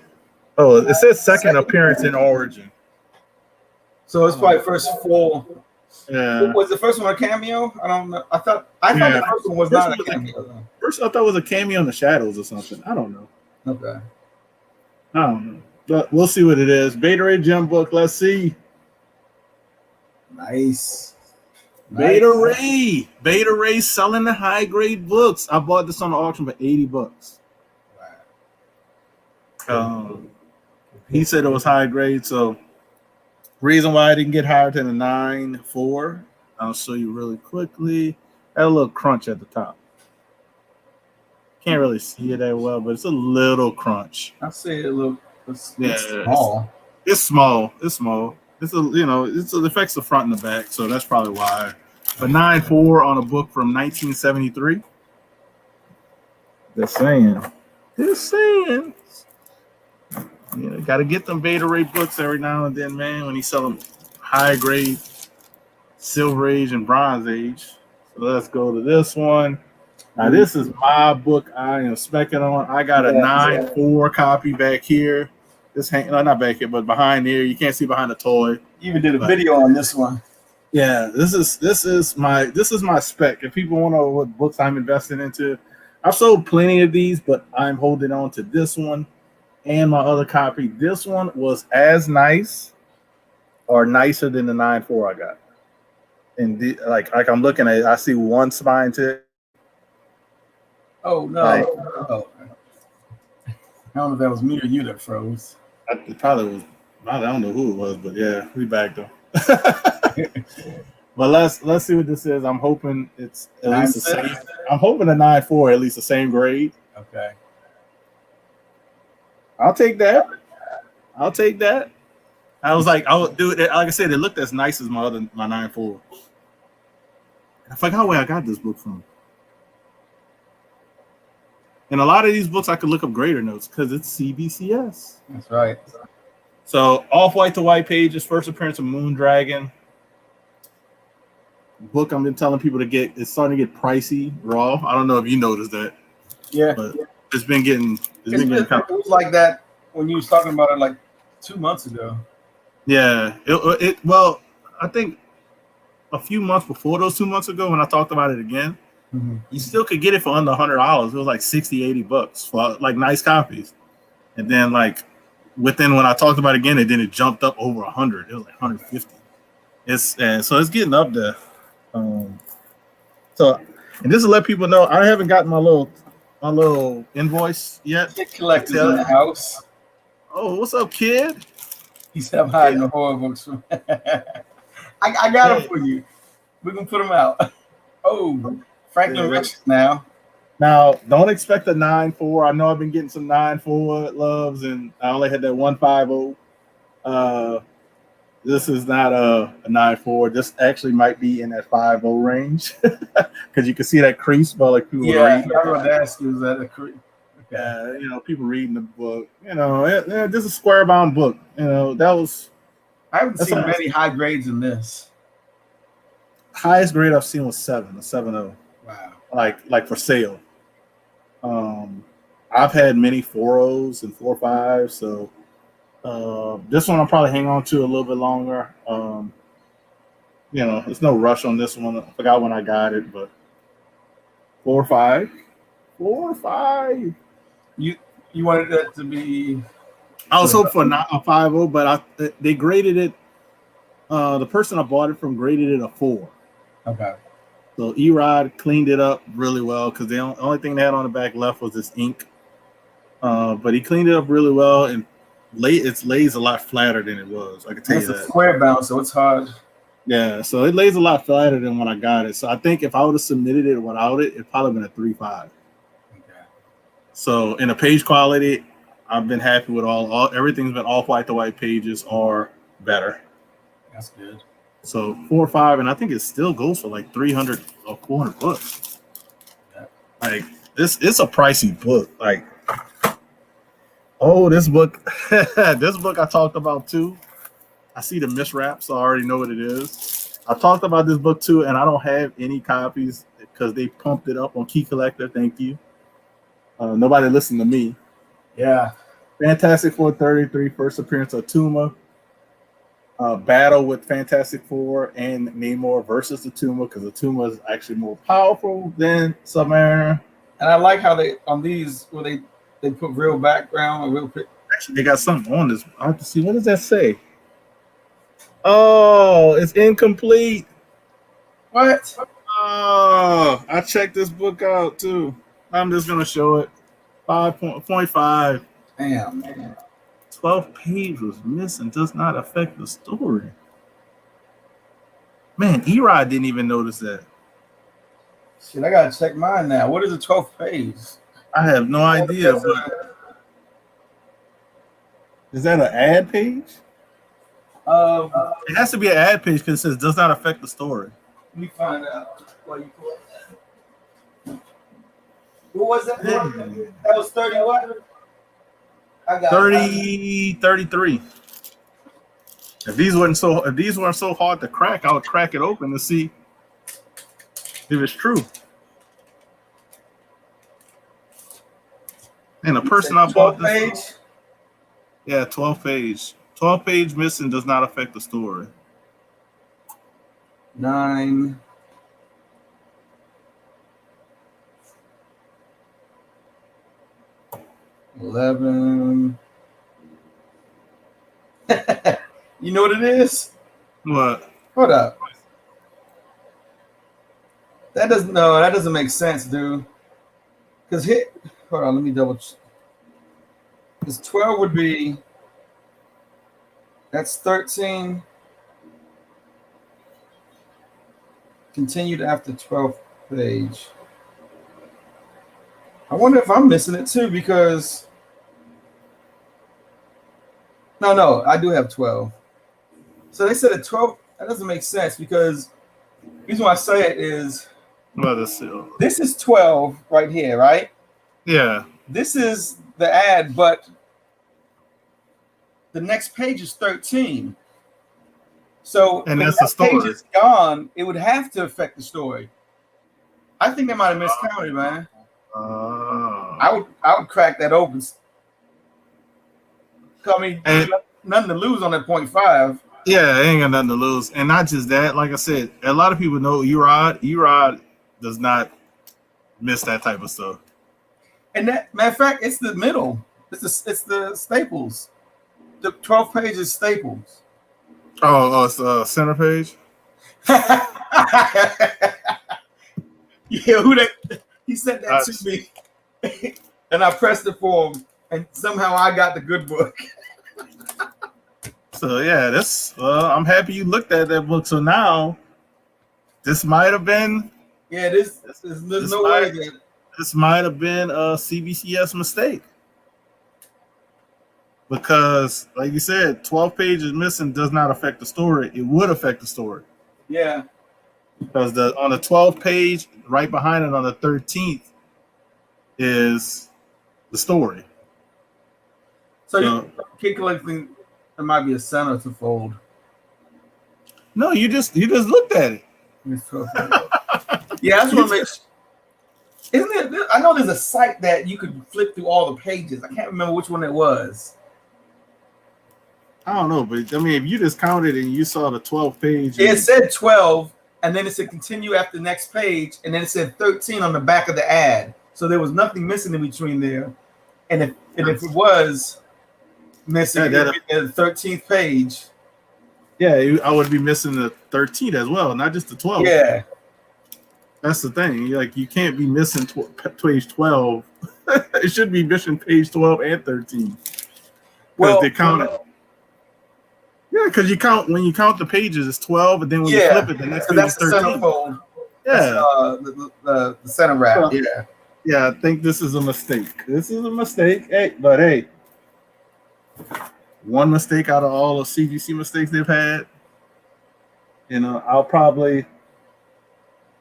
Oh, it says second appearance in Origin. So it's probably first full. Yeah. Was the first one a cameo? I don't know. I thought the first one was not a cameo. First, I thought it was a cameo in the Shadows or something. I don't know. Okay. I don't know. But we'll see what it is. Beta Ray Gem book. Let's see. Nice. Beta Ray selling the high grade books. I bought this on the auction for $80. Wow. He said it was high grade, so reason why I didn't get higher than a 9.4. I'll show you really quickly. Had a little crunch at the top. Can't really see it that well, but it's a little crunch. I say it look. It's Yeah, small. It's small. It's small. It's it affects the front and the back, so that's probably why. But 9.4 on a book from 1973. Just saying. Just saying. You know, got to get them Beta Ray books every now and then, man. When he's selling high grade, Silver Age and Bronze Age. So let's go to this one. Now this is my book I am specking on. I got a 9.4 copy back here. Not back here, but behind here. You can't see behind the toy. You even did a video on this one. Yeah, this is my spec. If people want to know what books I'm investing into, I've sold plenty of these, but I'm holding on to this one and my other copy. This one was as nice or nicer than the 9.4 I got. And like I'm looking at it, I see one spine tip. Oh no! Like, oh. I don't know if that was me or you that froze. It probably was. I don't know who it was, but yeah, we backed them. But let's see what this is. I'm hoping it's at least the same. I'm hoping a 9.4 at least the same grade. Okay. I'll take that. I was like, I would do it. Like I said, it looked as nice as my 9.4. I forgot where I got this book from. And a lot of these books I could look up grader notes because it's CBCS. That's right. So off-white to white pages, first appearance of Moondragon. Book I've been telling people to get. It's starting to get pricey raw. I don't know if you noticed that. Yeah. But it's been getting kind of, it was like that when you was talking about it like 2 months ago. Yeah. Well, I think a few months before those 2 months ago when I talked about it again, you still could get it for under $100. It was like $60-$80 for like nice copies. And then like within when I talked about it again, and then it jumped up over 100. It was like 150. So it's getting up there. So and just to let people know, I haven't gotten my little invoice yet. Kid collectors in the house. Oh, what's up, kid? He's still hiding the horror books. I got them for you. We're gonna put them out. Oh, Franklin Richards now. Now, don't expect a 9.4. I know I've been getting some 9.4 loves, and I only had that 1.50. This is not a 9.4. This actually might be in that 5.0 range because you can see that crease. But like people I was ask you, is that a crease? Okay. People reading the book. This is a square bound book. I haven't seen many high grades in this. Highest grade I've seen was 7, a 7.0. Wow. Like for sale. I've had many 4.0s and 4.5s, so this one I'll probably hang on to a little bit longer. There's no rush on this one. I forgot when I got it, but 4.5. 4.5. You wanted that to be? I was hoping for not a 5.0, but they graded it. The person I bought it from graded it a 4. Okay. So Erod cleaned it up really well because the only thing they had on the back left was this ink. But he cleaned it up really well, and it lays a lot flatter than it was. I can tell you that. It's a square bound, so it's hard. Yeah, so it lays a lot flatter than when I got it. So I think if I would have submitted it without it, it'd probably been a 3.5. Okay. So in the page quality, I've been happy with everything's been off-white to white pages or better. That's good. So 4.5, and I think it still goes for like 300 or 400 bucks. Yeah. Like it's a pricey book. Like, this book, this book I talked about too. I see the miswraps, so I already know what it is. I talked about this book too, and I don't have any copies because they pumped it up on Key Collector. Thank you. Nobody listened to me. Yeah. Fantastic Four 33, first appearance of Tuma. Battle with Fantastic Four and Namor versus the Tuma, because the Tuma is actually more powerful than Submariner. And I like how they on these where they put real background or real picture. Actually, they got something on this. I have to see, what does that say? Oh, it's incomplete. What? Oh, I checked this book out too. I'm just gonna show it. 5.5. Damn, man. 12 page was missing. Does not affect the story. Man, Erod didn't even notice that. Shit, I gotta check mine now. What is the 12th page? I have no idea, but is that an ad page? It has to be an ad page because it says does not affect the story. Let me find out. What you pull that? What was that? That was 30 what? I got 30, 33. If these weren't so hard to crack, I would crack it open to see if it's true. And the person I bought this page? Yeah, 12 page. 12 page missing does not affect the story. 9. $11. You know what it is? What? Hold up. That doesn't make sense, dude. Because hold on, let me double check. Because 12 would be, that's 13. Continued after 12th page. I wonder if I'm missing it too, because no, I do have 12. So they said at 12, that doesn't make sense, because the reason why I say it is this is 12 right here, right? Yeah. This is the ad, but the next page is 13. So and if that's the story. Page is gone, it would have to affect the story. I think they might have miscounted, man. I would crack that open. I mean, nothing to lose on that 0.5. Yeah, it ain't got nothing to lose. And not just that, like I said, a lot of people know Erod. Erod does not miss that type of stuff. And that matter of fact, it's the middle. It's the staples. The 12th page is staples. Oh, it's center page. Yeah, he sent that to me, and I pressed it for him, and somehow I got the good book. So yeah, I'm happy you looked at that book. So now, this might have been. Yeah, there's no way that this might have been a CBCS mistake. Because, like you said, 12 pages missing does not affect the story. It would affect the story. Yeah. Because on the 12th page, right behind it on the 13th, is the story. So you keep collecting. There might be a center to fold. No, you just looked at it. Yeah, that's what makes. Isn't it? I know there's a site that you could flip through all the pages. I can't remember which one it was. I don't know, but I mean, if you just counted and you saw the 12th page, it said 12, and then it said continue after the next page, and then it said 13 on the back of the ad. So there was nothing missing in between there. And if it was missing the 13th page, yeah, I would be missing the 13th as well, not just the 12th. Yeah, that's the thing. You can't be missing page 12. It should be missing page 12 and 13. Well, they count it. Yeah, because when you count the pages, it's 12, and then when you flip it, the next page is 13. The centerfold. Yeah, the center wrap. Yeah, I think this is a mistake. This is a mistake. Hey, one mistake out of all the CGC mistakes they've had.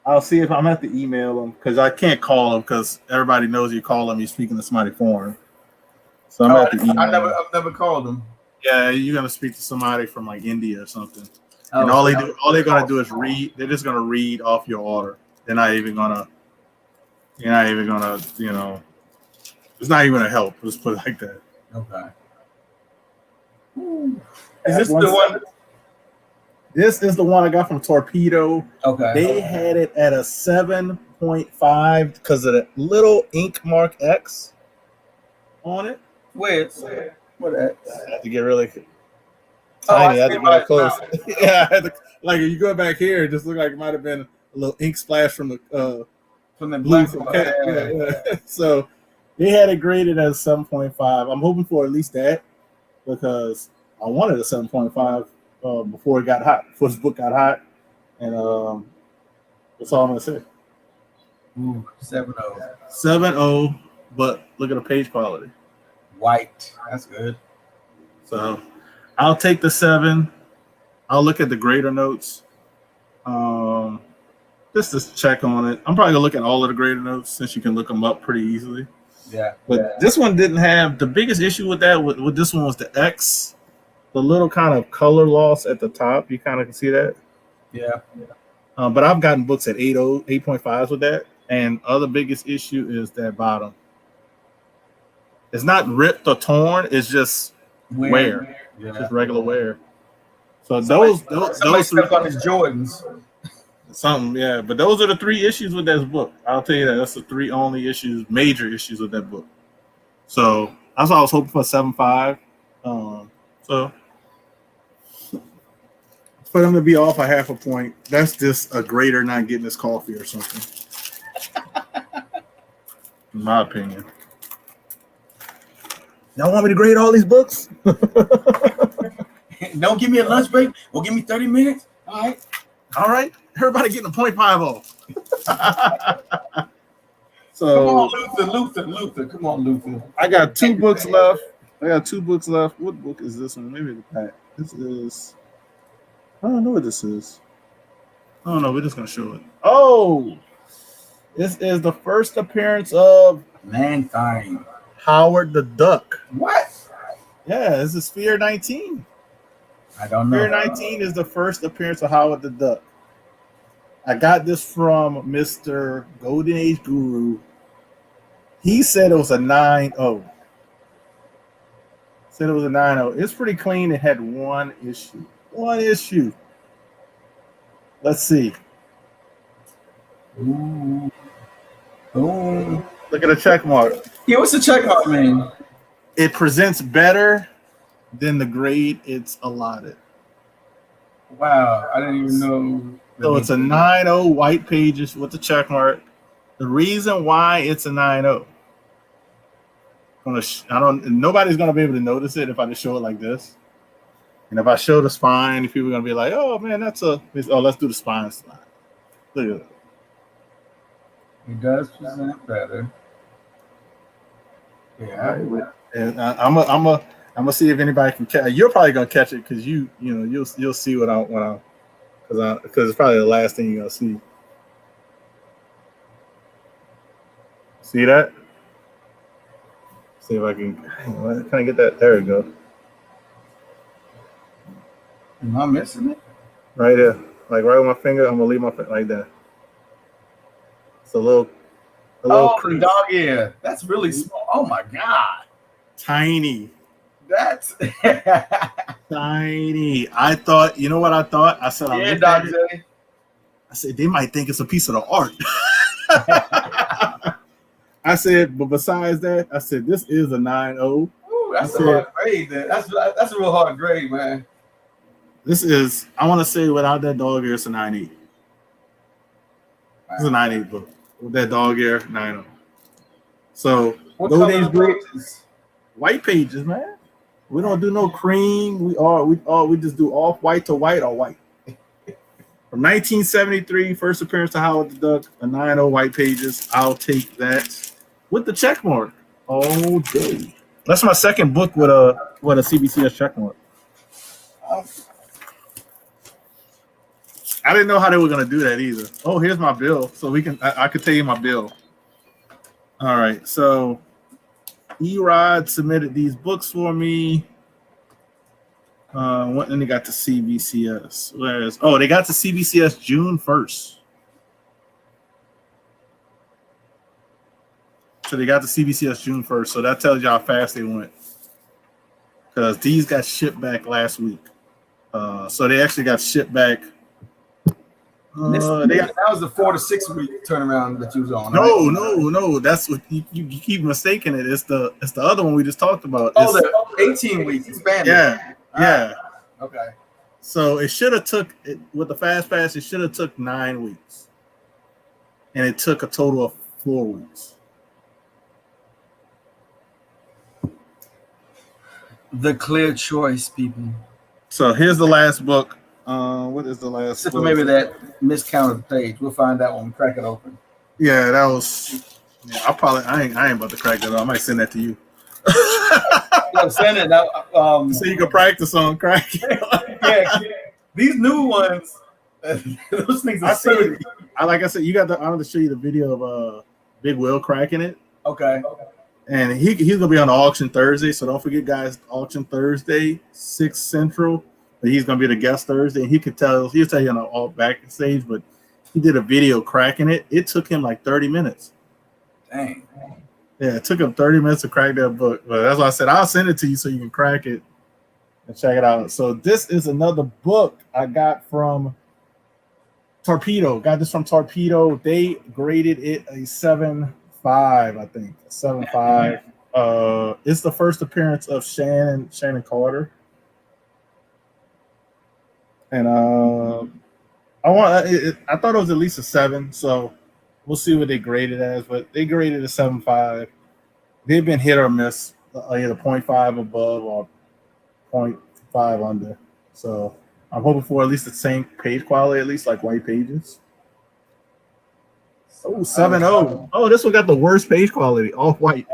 I'll see if I'm at to email them, because I can't call them, because everybody knows you call them, you're speaking to somebody foreign. So I'm at the email. I've never called them. Yeah, you're gonna speak to somebody from like India or something, and all they're gonna do is read. They're just gonna read off your order. You're not even gonna, it's not even gonna help. Let's put it like that. Okay. Is this the one? This is the one I got from Torpedo. Okay. They had it at a 7.5 because of the little ink mark X on it. Where? What X? I had to get really tiny. I had to get close. Yeah, like if you go back here, it just looked like it might have been a little ink splash from the black. Yeah. So they had it graded as 7.5. I'm hoping for at least that, because I wanted a 7.5 before it got hot, before this book got hot, and that's all I'm gonna say. Ooh, 7-0. 7-0. but look at the page quality. White. That's good. So I'll take the 7. I'll look at the grader notes. Just to check on it. I'm probably gonna look at all of the grader notes since you can look them up pretty easily. Yeah. But this one didn't have the biggest issue with that. With this one was the X, the little kind of color loss at the top. You kind of can see that. Yeah. But I've gotten books at 8.5s with that. And other biggest issue is that bottom. It's not ripped or torn. It's just wear. Yeah. Just regular wear. So those stepped on his Jordans. Something, yeah. But those are the 3 issues with that book. I'll tell you that. That's the 3 only issues, major issues with that book. So that's why I was hoping for 7.5. So for them to be off a half a point, that's just a grader not getting his coffee or something. In my opinion. Y'all want me to grade all these books? Don't give me a lunch break. Well, give me 30 minutes. All right. Everybody getting a 0.5 off. So come on, Luther. Come on, Luther. I got 2 books left. What book is this one? Maybe the pack. This is. I don't know what this is. I don't know. We're just gonna show it. Oh, this is the first appearance of Mankind. Howard the Duck. What? Yeah, this is Sphere 19. I don't know. Sphere 19 is the first appearance of Howard the Duck. I got this from Mr. Golden Age Guru. He said it was a 9.0. Said it was a 9.0. It's pretty clean. It had 1 issue. 1 issue. Let's see. Ooh. Look at the check mark. Yeah, what's the check mark, man? It presents better than the grade it's allotted. Wow, I didn't even know. So it's a 9.0 white pages with the check mark. The reason why it's a 9.0. Nobody's gonna be able to notice it if I just show it like this. And if I show the spine, people are gonna be like, "Oh man, let's do the spine slide." Look at it. It does present better. Yeah. And I'm gonna see if anybody can catch. You're probably gonna catch it because you'll see what I because it's probably the last thing you're gonna see. See that? See if I can. Can I get that? There we go. Am I missing it? Right there, like right with my finger. I'm gonna leave my finger like that. It's a little crease. The dog ear. That's really small. Oh my god. Tiny. That's tiny. I thought. You know what I thought? I said. Yeah, Dr. J. I said they might think it's a piece of the art. I said, but besides that, I said this is a 9.0. Ooh, that's a hard grade. Then. That's a real hard grade, man. This is. I want to say without that dog ear, it's a 9.8. It's a 9.8 book with that dog ear 9.0. So those pages, white pages, man. We don't do no cream. We just do off white to white or white. From 1973, first appearance to Howard the Duck, a 9.0 white pages. I'll take that with the check mark all day. That's my second book with a CBCS check mark. I didn't know how they were gonna do that either. Oh, here's my bill, so I could tell you my bill. All right, so Erod submitted these books for me. When they got to CBCS. They got to CBCS June 1st. So they got to CBCS June 1st. So that tells you how fast they went. Because these got shipped back last week. So they actually got shipped back. That was the 4 to 6 week turnaround that you was on. No. That's what you keep mistaking it. It's the other one we just talked about. The 18 weeks expanded. Yeah. Okay. So it should have took with the fast pass. It should have took 9 weeks, and it took a total of 4 weeks. The clear choice, people. So here's the last book. What is the last book? Maybe that miscounted page. We'll find out when we crack it open. Yeah, that was Yeah, I ain't about to crack that. I might send that to you. I'm saying it now. So you can practice on cracking. Yeah, these new ones, those things are silly. Like I said, I'm gonna show you the video of Big Will cracking it. Okay. And he's gonna be on the auction Thursday, so don't forget, guys. Auction Thursday, 6 Central. But he's gonna be the guest Thursday, and he'll tell you on the all backstage. But he did a video cracking it. It took him like 30 minutes. Dang. Yeah, it took him 30 minutes to crack that book. But that's why I said I'll send it to you so you can crack it and check it out. So this is another book I got from Torpedo. Got this from Torpedo. They graded it a 7.5, I think. 7.5. It's the first appearance of Shannon Carter. And I thought it was at least a 7, so we'll see what they graded as, but they graded a 7.5. They've been hit or miss, either 0.5 above or 0.5 under. So I'm hoping for at least the same page quality, at least like white pages. Oh, 7.0. Oh, this one got the worst page quality, all white.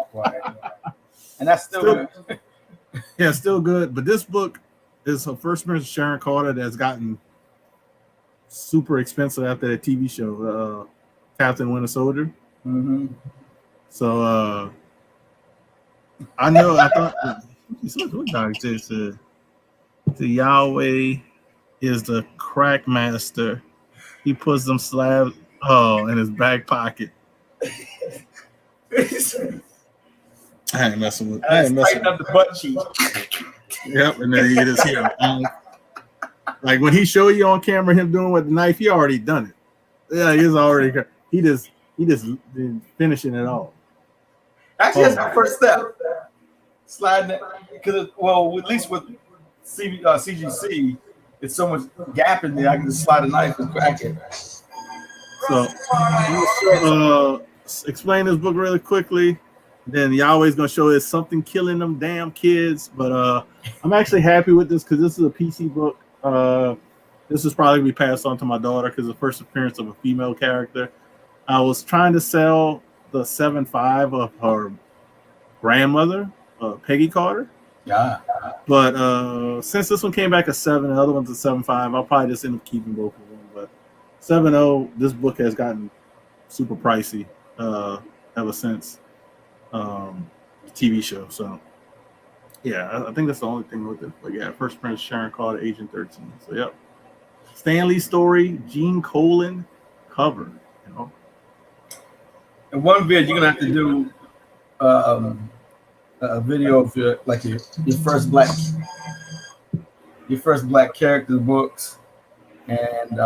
And that's still good. Yeah, still good. But this book is her first appearance of Sharon Carter that's gotten super expensive after that TV show, Captain Winter Soldier. Mm-hmm. So I thought what Dr. J said. The Yahweh is the crack master. He puts them slabs in his back pocket. I ain't messing with. I ain't messing up the butt cheek. Yep, and then he just here. Like when he showed you on camera him doing with the knife, he already done it. Yeah, he's already. He just been finishing it all. Actually, that's my first step. Sliding it, because at least with CGC, it's so much gap in there. I can just slide a knife and crack it. So, explain this book really quickly. Then Yahweh's gonna show us something killing them damn kids. But I'm actually happy with this because this is a PC book. This is probably gonna be passed on to my daughter because the first appearance of a female character. I was trying to sell the 7.5 of her grandmother, Peggy Carter. Yeah. But since this one came back a 7, the other one's a 7.5, I'll probably just end up keeping both of them. But 7.0, this book has gotten super pricey ever since the TV show. So yeah, I think that's the only thing with it. But yeah, first appearance Sharon Carter, Agent 13. So yep. Stanley Story, Gene Colan cover. You know. In one vid, you're gonna have to do a video of your first black character books and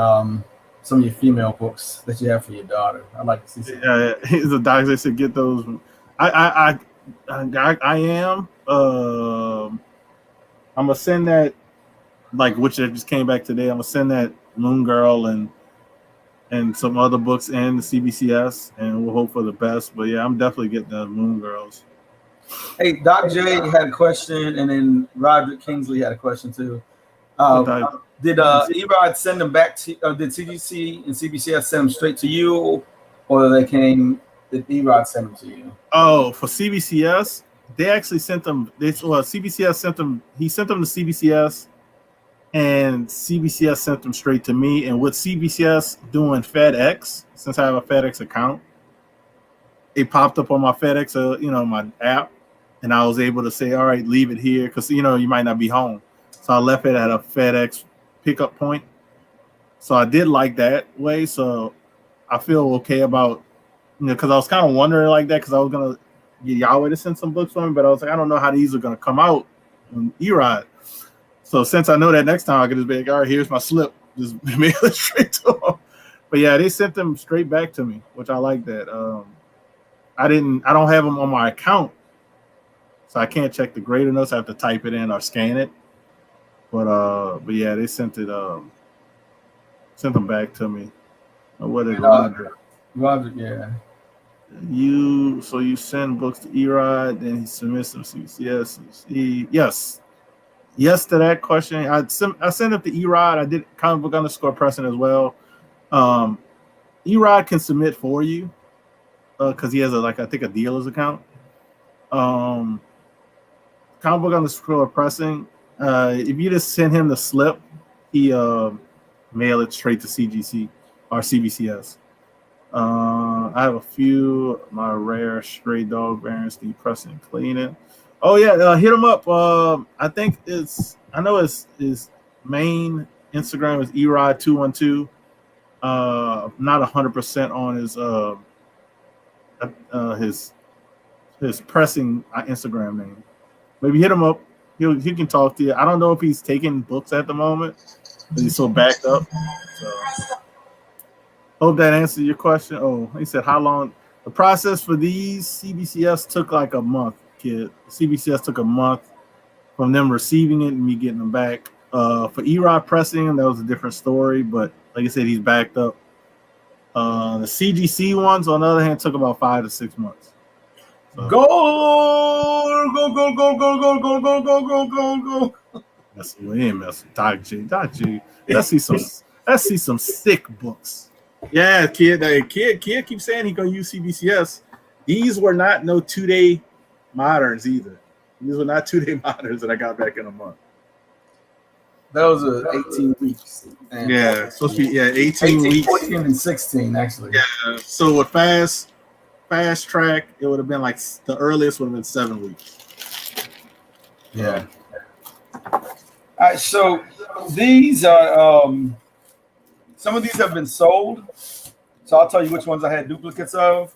some of your female books that you have for your daughter. I'd like to see some. Yeah, the docs they said get those. I am. I'm gonna send that, like, which I just came back today. I'm gonna send that Moon Girl and some other books and the CBCS, and we'll hope for the best. But yeah, I'm definitely getting the Moon Girls. Hey, Doc J had a question, and then Roderick Kingsley had a question too. Did Erod send them back to? Did CGC and CBCS send them straight to you, or did Erod send them to you? Oh, for CBCS, they actually sent them. CBCS sent them. He sent them to CBCS, and CBCS sent them straight to me. And with CBCS doing FedEx, since I have a FedEx account, it popped up on my FedEx, my app, and I was able to say, all right, leave it here because you might not be home. So I left it at a FedEx pickup point. So I did like that way. So I feel okay about, because I was kind of wondering like that because I was gonna get Yahweh to send some books for me, but I was like, I don't know how these are gonna come out on Erod. So since I know that next time I can just be like, all right, here's my slip, just mail it straight to them. But yeah, they sent them straight back to me, which I like that. I don't have them on my account, so I can't check the grader notes. I have to type it in or scan it. But yeah, they sent them back to me. What did Roger, yeah. You send books to Erod, then he submits them to CBCS. Yes to that question. I sent it to Erod. I did comic book _ Preston as well. Erod can submit for you. because he has I think a dealer's account. Comic book underscore pressing. If you just send him the slip, he mail it straight to CGC or CBCS. I have a few of my rare stray dog variants. The pressing cleaning. Oh yeah, hit him up. I think his main Instagram is erod212. Not 100% on his pressing Instagram name. Maybe hit him up. He can talk to you. I don't know if he's taking books at the moment because he's so backed up. So hope that answered your question. Oh, he said how long the process for these CBCS took like a month, kid. CBCS took a month from them receiving it and me getting them back. For Erod pressing, that was a different story, but like I said, he's backed up. The CGC ones, on the other hand, took about 5 to 6 months. So, Go. we ain't messing. Doc G. Let's see some sick books. Yeah, kid keeps saying he gonna use CBCS. These were not no 2-day moderns either. These were not 2-day moderns that I got back in a month. Those are 18 weeks. Yeah, supposed to be 18 weeks. 14 and 16 actually. Yeah. So with fast track, it would have been like the earliest would have been 7 weeks. Yeah. All right. So these are some of these have been sold. So I'll tell you which ones I had duplicates of.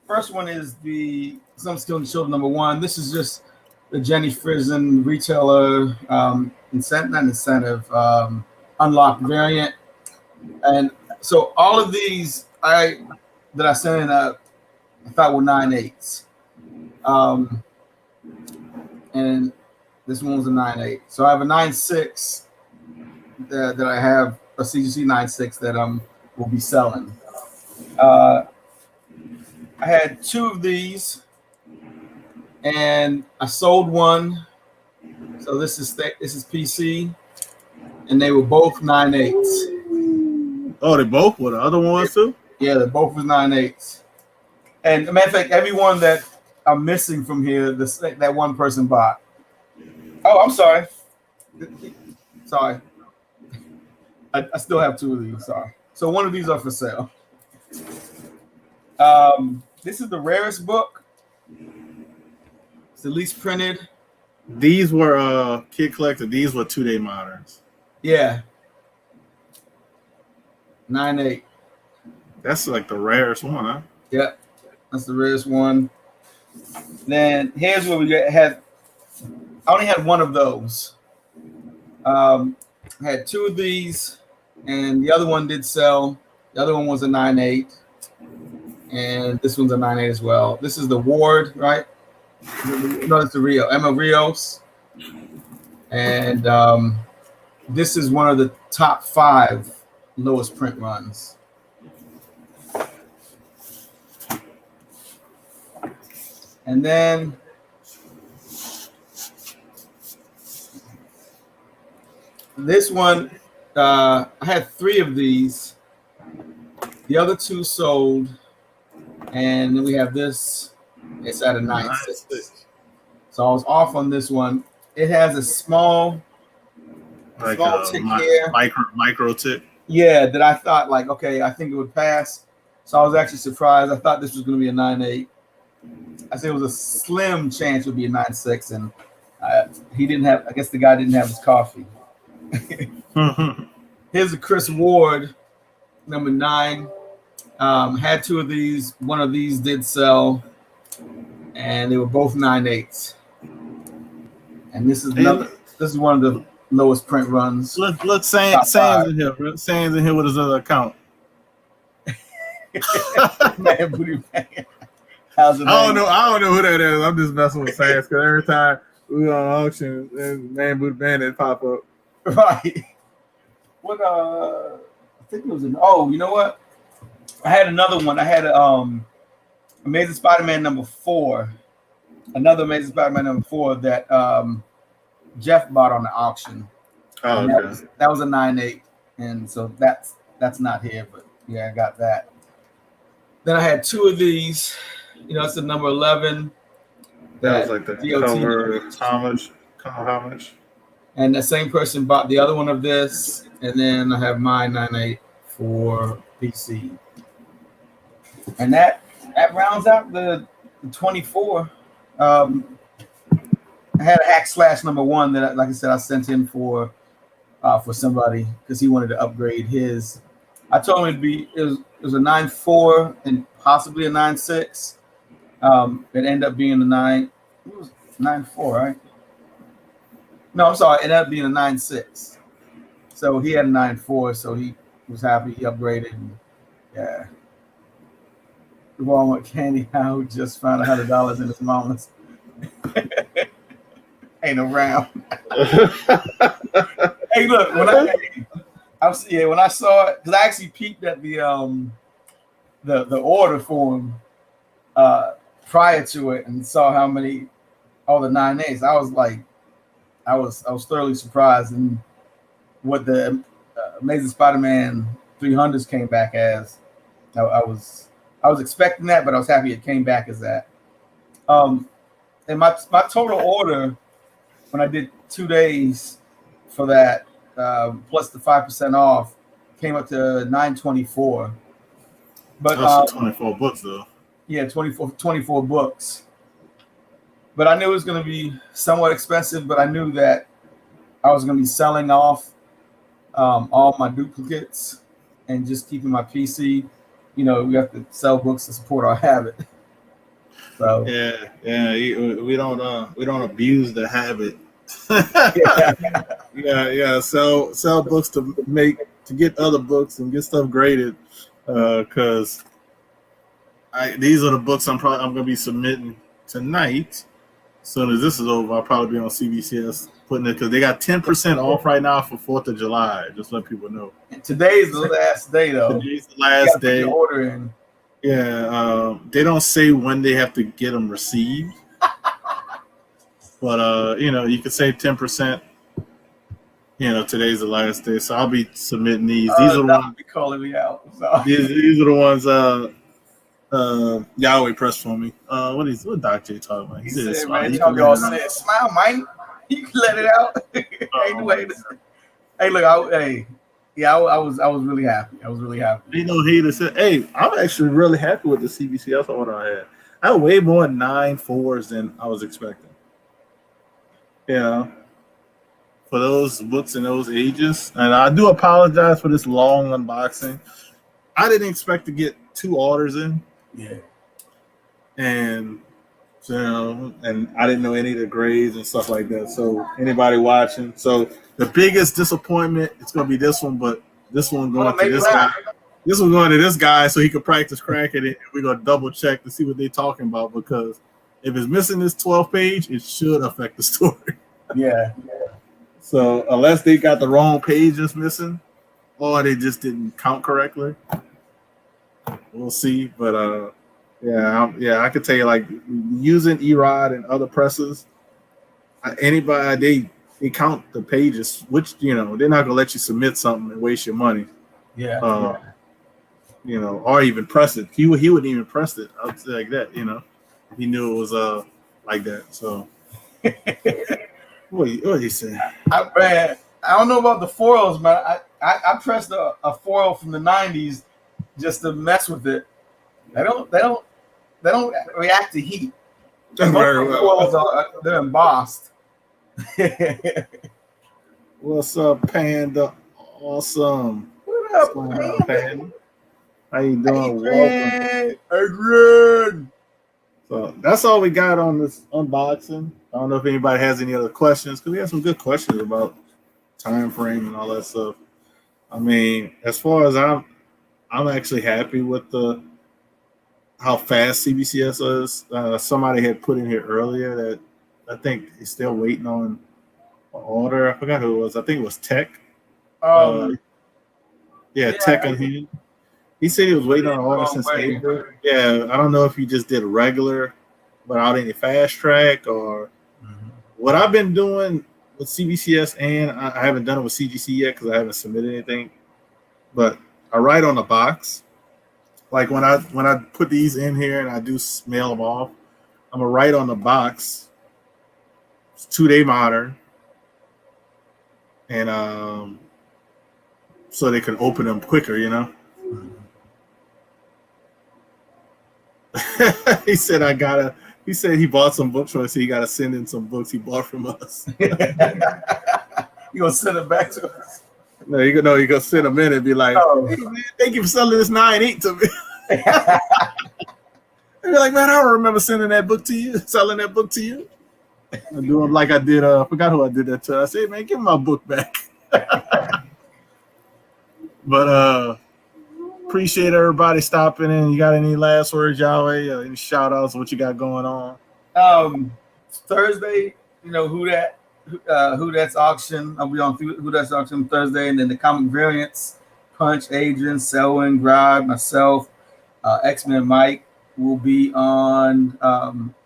First one is the Some Skill in Children #1. This is just the Jenny Frizen retailer unlocked variant. And so all of these I sent in I thought were 9/8. And this one was a 9/8. So I have a 9/6 that I have a CGC 9/6 that will be selling. I had 2 of these and I sold one. So this is PC, and they were both 9/8. Oh, they both were the other ones too? Yeah, they both was 9/8. And as a matter of fact, everyone that I'm missing from here, that one person bought. Oh, I'm sorry. Sorry. I still have 2 of these. Sorry. So one of these are for sale. This is the rarest book. It's the least printed. These were Kid Collector. These were 2-day moderns. Yeah. 9/8. That's like the rarest one, huh? Yeah, that's the rarest one. Then here's what we had. I only had 1 of those. I had 2 of these, and the other one did sell. The other one was a 9/8, and this one's a 9/8 as well. This is the Ward, right? No, it's the Rio, Emma Rios, and this is one of the top 5 lowest print runs. And then this one, I had 3 of these. The other 2 sold, and then we have this. It's at a 9/6. So I was off on this one. It has a small tick here. Micro tick. Yeah, that I thought like, okay, I think it would pass. So I was actually surprised. I thought this was going to be a 9/8. I said it was a slim chance it would be a 9/6, and he didn't have. I guess the guy didn't have his coffee. Here's a Chris Ward, #9. Had 2 of these. One of these did sell, and they were both 9/8. And this is This is one of the lowest print runs. Look, Sam's in here. Sam's in here with his other account. Man, booty man. How's it? I don't know who that is. I'm just messing with Sam because every time we on auction, and Man Booty Bandit pop up. Right. What? I think it was an. Oh, you know what? I had another one. I had Amazing Spider-Man #4. Another Amazing Spider-Man #4 that Jeff bought on the auction. Oh, okay. That was a 9/8, and so that's not here, but yeah, I got that. Then I had 2 of these. It's the number 11. That was like the DOT cover. used. How much? And the same person bought the other one of this. And then I have my 9.8 for PC. And that rounds out the 24. I had a hack slash number 1 that, like I said, I sent in for somebody because he wanted to upgrade his. I told him it was a 9.4 and possibly a 9.6. It ended up being a 9.4, right? No, I'm sorry. It ended up being a 9.6. So he had a 9.4, so he was happy. He upgraded. And, yeah. The Walmart candy who just found $100 in his mama's. Ain't around. Hey, look, when I saw it, because I actually peeked at the order form prior to it and saw how many all the 9.8s. I was like, I was thoroughly surprised in what the Amazing Spider-Man 300s came back as. I was expecting that, but I was happy it came back as that. And my total order when I did 2 days for that plus the 5% off came up to $924. But that's 24 books though. Yeah, 24 books. But I knew it was going to be somewhat expensive, but I knew that I was going to be selling off all my duplicates and just keeping my PC. We have to sell books to support our habit. So we don't abuse the habit. Sell books to get other books and get stuff graded because these are the books I'm going to be submitting tonight. As soon as this is over, I'll probably be on CBCS putting it because they got 10% off right now for 4th of July. Just let people know. Today's the last day, though. Today's the last day. Order in. Yeah, they don't say when they have to get them received, but you can save 10%. Today's the last day, so I'll be submitting these. These are the ones be calling me out. So. These are the ones. Yahweh pressed for me. What Doc J talking about? He said, man, y'all said, smile, Mike. You can let it out. Hey, look, I was really happy. He said, hey, I'm actually really happy with the CBCS order I had. I had way more 9.4s than I was expecting. For those books and those ages. And I do apologize for this long unboxing. I didn't expect to get 2 orders in. Yeah. And and I didn't know any of the grades and stuff like that. So anybody watching, so the biggest disappointment it's gonna be this one, but this one going to this guy. This one going to this guy so he could practice cracking it. And we're gonna double check to see what they're talking about because if it's missing this 12th page, it should affect the story. Yeah. So unless they got the wrong pages missing, or they just didn't count correctly, we'll see. But I could tell you, like using Erod and other presses, anybody they count the pages, which they're not gonna let you submit something and waste your money. Yeah. Or even press it. He wouldn't even press it. I would say like that. If he knew it was like that. So what you say? I don't know about the foils, man. I pressed a foil from the 90s just to mess with it. They don't react to heat. They're embossed. What's up, Panda? Awesome. What up, Panda? How you doing? Welcome. Adrian. So that's all we got on this unboxing. I don't know if anybody has any other questions because we have some good questions about time frame and all that stuff. I mean, as far as I'm actually happy with how fast CBCS is. Somebody had put in here earlier that I think is still waiting on an order. I forgot who it was. I think it was Tech. Tech on hand. He said he was waiting on an order since April. Yeah, I don't know if he just did a regular without any fast track or what I've been doing with CBCS, and I haven't done it with CGC yet because I haven't submitted anything. But I write on the box, like when I put these in here and I do mail them off, I'm gonna write on the box, it's 2-day modern, and so they can open them quicker, you know. He said I gotta. He said he bought some books from us. So he gotta send in some books he bought from us. You gonna send it back to us? No, you gonna send them in and be like, Oh. "Hey man, thank you for selling this 9.8 to me." And be like, "Man, I don't remember sending that book to you, selling that book to you." I'm doing like I did. I forgot who I did that to. I said, "Man, give me my book back." But appreciate everybody stopping in. You got any last words, Yahweh? Any shout outs? What you got going on? Thursday, who that's auction. I'll be on who that's auction Thursday, and then the comic variants, Punch, Adrian, Selwyn, Grod, myself, X-Men Mike will be on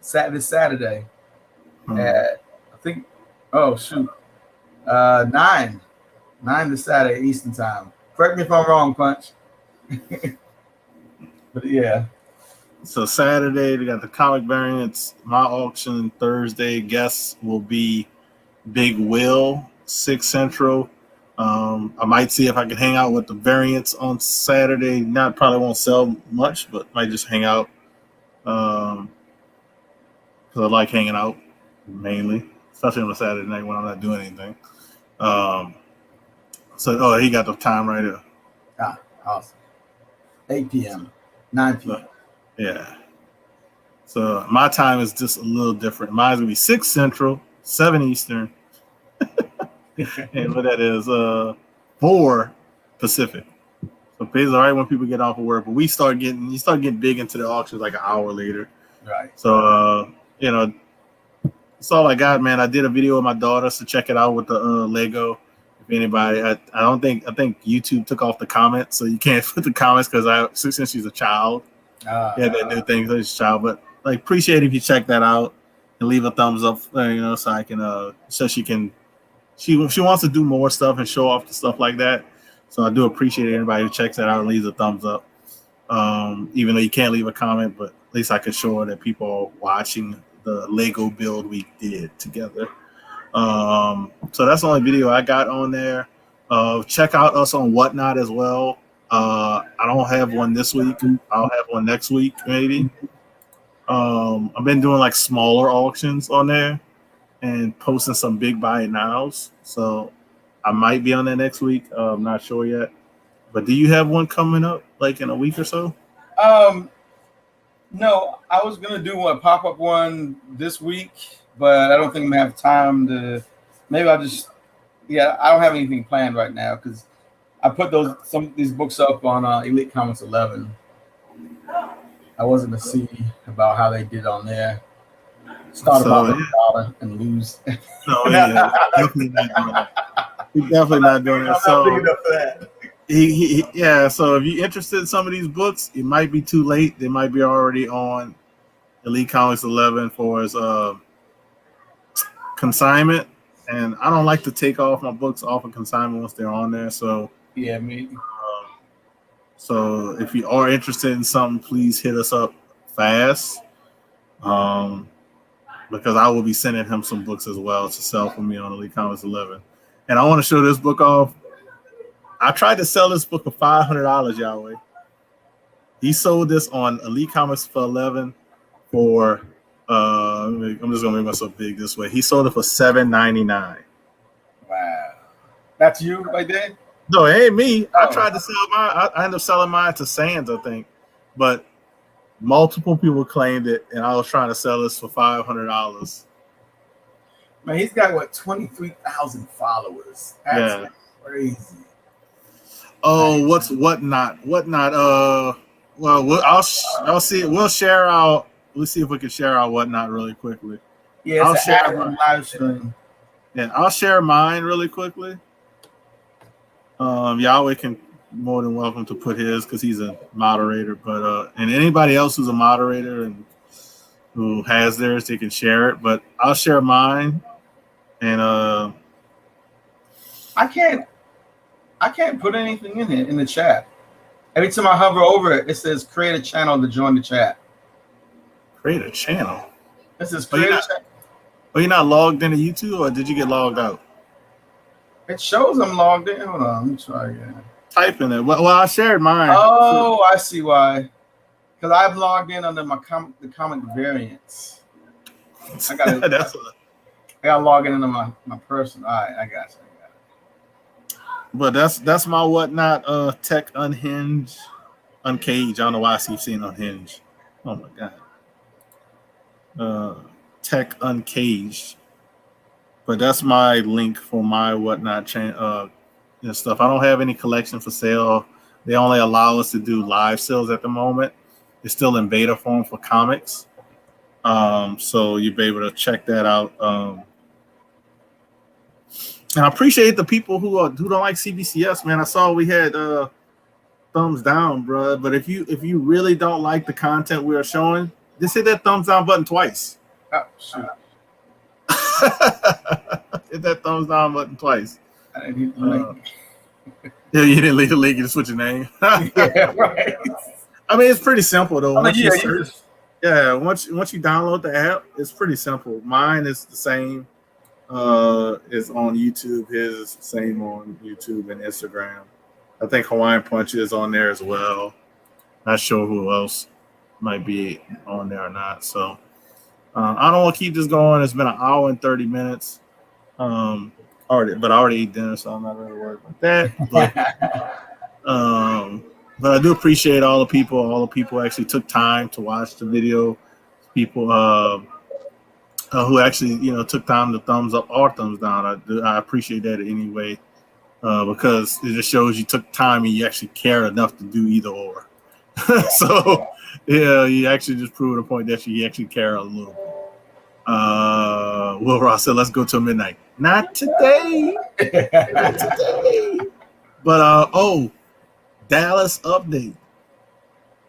this Saturday at I think 9 this Saturday Eastern time. Correct me if I'm wrong, Punch. But yeah. So Saturday we got the comic variants, my auction. Thursday guests will be Big Will, 6 Central. I might see if I can hang out with the variants on Saturday. Probably won't sell much, but might just hang out. Because I like hanging out mainly, especially on a Saturday night when I'm not doing anything. So he got the time right there. Ah, awesome. 8 p.m., 9 p.m. Yeah. So my time is just a little different. Mine's gonna be 6 Central, 7 Eastern, and what that is, 4 Pacific. So basically, right when people get off of work, but you start getting big into the auctions like an hour later. Right. So that's all I got, man. I did a video with my daughter, so check it out with the Lego. If anybody, I think YouTube took off the comments, so you can't put the comments since she's a child. They do things as a child, but like appreciate if you check that out and leave a thumbs up, so I can so she can she wants to do more stuff and show off the stuff like that. So I do appreciate anybody who checks that out and leaves a thumbs up. Even though you can't leave a comment, but at least I can show her that people are watching the Lego build we did together. So that's the only video I got on there. Check out us on Whatnot as well. I don't have one this week. I'll have one next week, maybe. I've been doing like smaller auctions on there and posting some big buy it nows. So I might be on that next week. I'm not sure yet. But do you have one coming up like in a week or so? No, I was gonna do a pop-up one this week, but I don't think I'm gonna have time to. Maybe I don't have anything planned right now because I put some of these books up on Elite Comics 11. I wasn't to see about how they did on there. Start about $1 and lose. No, yeah, definitely not doing that. He's definitely not doing that. I'm not big enough for that. So if you're interested in some of these books, it might be too late. They might be already on Elite Comics 11 for his consignment. And I don't like to take off my books off of consignment once they're on there. So yeah, me. So if you are interested in something, please hit us up fast. Because I will be sending him some books as well to sell for me on Elite Comics 11. And I want to show this book off. I tried to sell this book for $500, Yahweh. He sold this on Elite Comics for 11 for I'm just gonna make myself big this way. He sold it for $7.99. Wow. That's you right there? No, it ain't me. I tried to sell mine. I ended up selling mine to Sands, I think. But multiple people claimed it, and I was trying to sell this for $500. Man, he's got 23,000 followers. That's crazy. Oh, whatnot? Well, I'll see. We'll share our. Let's see if we can share our Whatnot really quickly. Yeah, I'll share my live stream. Yeah, I'll share mine really quickly. Yahweh can more than welcome to put his because he's a moderator. But and anybody else who's a moderator and who has theirs, they can share it. But I'll share mine. And I can't put anything in it in the chat. Every time I hover over it, it says create a channel to join the chat. Create a channel. It says create a channel. Are you not logged into YouTube, or did you get logged out? It shows I'm logged in. Hold on, let me try again. Type in it. Well, I shared mine. Oh, I see why. Because I've logged in under my the comic variants. I got to log in under my personal. All right, I got you. But that's my whatnot. Tech Unhinged, Uncaged. I don't know why I keep seeing Unhinged. Oh my god. Tech Uncaged. But that's my link for my whatnot and stuff. I don't have any collection for sale. They only allow us to do live sales at the moment. It's still in beta form for comics. So you'll be able to check that out. And I appreciate the people who don't like CBCS, man. I saw we had thumbs down, bro. But if you really don't like the content we are showing, just hit that thumbs down button twice. Oh, shoot. Hit that thumbs down button twice. I didn't hit the link. Yeah, you didn't leave the link. You just switch your name. Yeah, right. I mean, it's pretty simple though. Once you download the app, it's pretty simple. Mine is the same. Is on YouTube. His is the same on YouTube and Instagram. I think Hawaiian Punch is on there as well. Not sure who else might be on there or not. So I don't want to keep this going. It's been an hour and 30 minutes. I already ate dinner, so I'm not really worried about that. But I do appreciate all the people who actually took time to watch the video. People who actually took time to thumbs up or thumbs down. I appreciate that anyway, because it just shows you took time and you actually care enough to do either or. So yeah, you actually just proved a point that you actually care a little bit. Will Ross said, "Let's go till midnight." Not today. Not today. But Dallas update.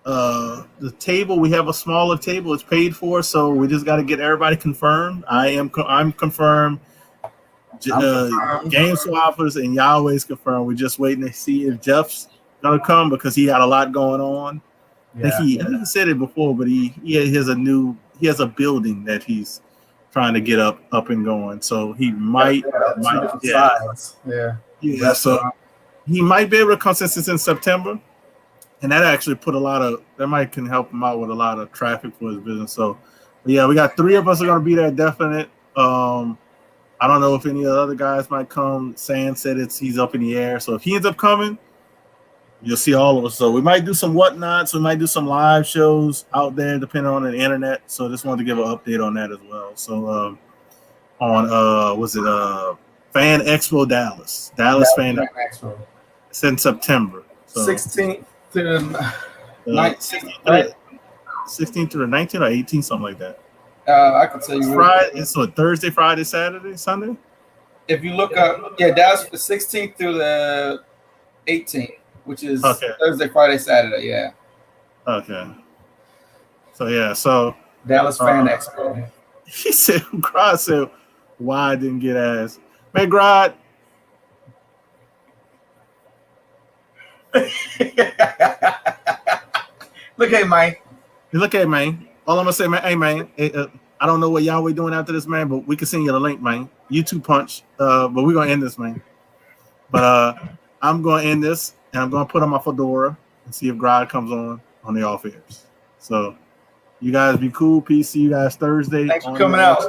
The table, we have a smaller table. It's paid for, so we just got to get everybody confirmed. I'm confirmed. Game Swappers and Yahweh's confirmed. We're just waiting to see if Jeff's gonna come because he had a lot going on. Yeah. I think he said it before, but he has a building that he's trying to get up and going. So he might. So he might be able to come since it's in September. And that actually can help him out with a lot of traffic for his business. So, yeah, we got 3 of us are going to be there, definite. I don't know if any of the other guys might come. Sand said he's up in the air. So if he ends up coming, you'll see all of us. So we might do some whatnots. We might do some live shows out there, depending on the internet. So just wanted to give an update on that as well. So Fan Expo Dallas Fan Expo. It's in September. So, 16th to the 19th. 16th to the 19th or 18th, something like that. I can tell you. Friday. It's Thursday, Friday, Saturday, Sunday. If you look up, that's the 16th through the 18th, which is Thursday, Friday, Saturday. Yeah. Okay. So Dallas Fan Expo. He said, Grod said, why I didn't get asked. Man, Grod. Look at man. Look at man. All I'm gonna say, man. Hey, man. I don't know what Yahweh doing after this, man, but we can send you the link, man. YouTube punch. But we're gonna end this, man. But I'm gonna end this, and I'm gonna put on my fedora and see if Grod comes on the off airs. So you guys be cool. Peace. See you guys Thursday. Thanks for coming out.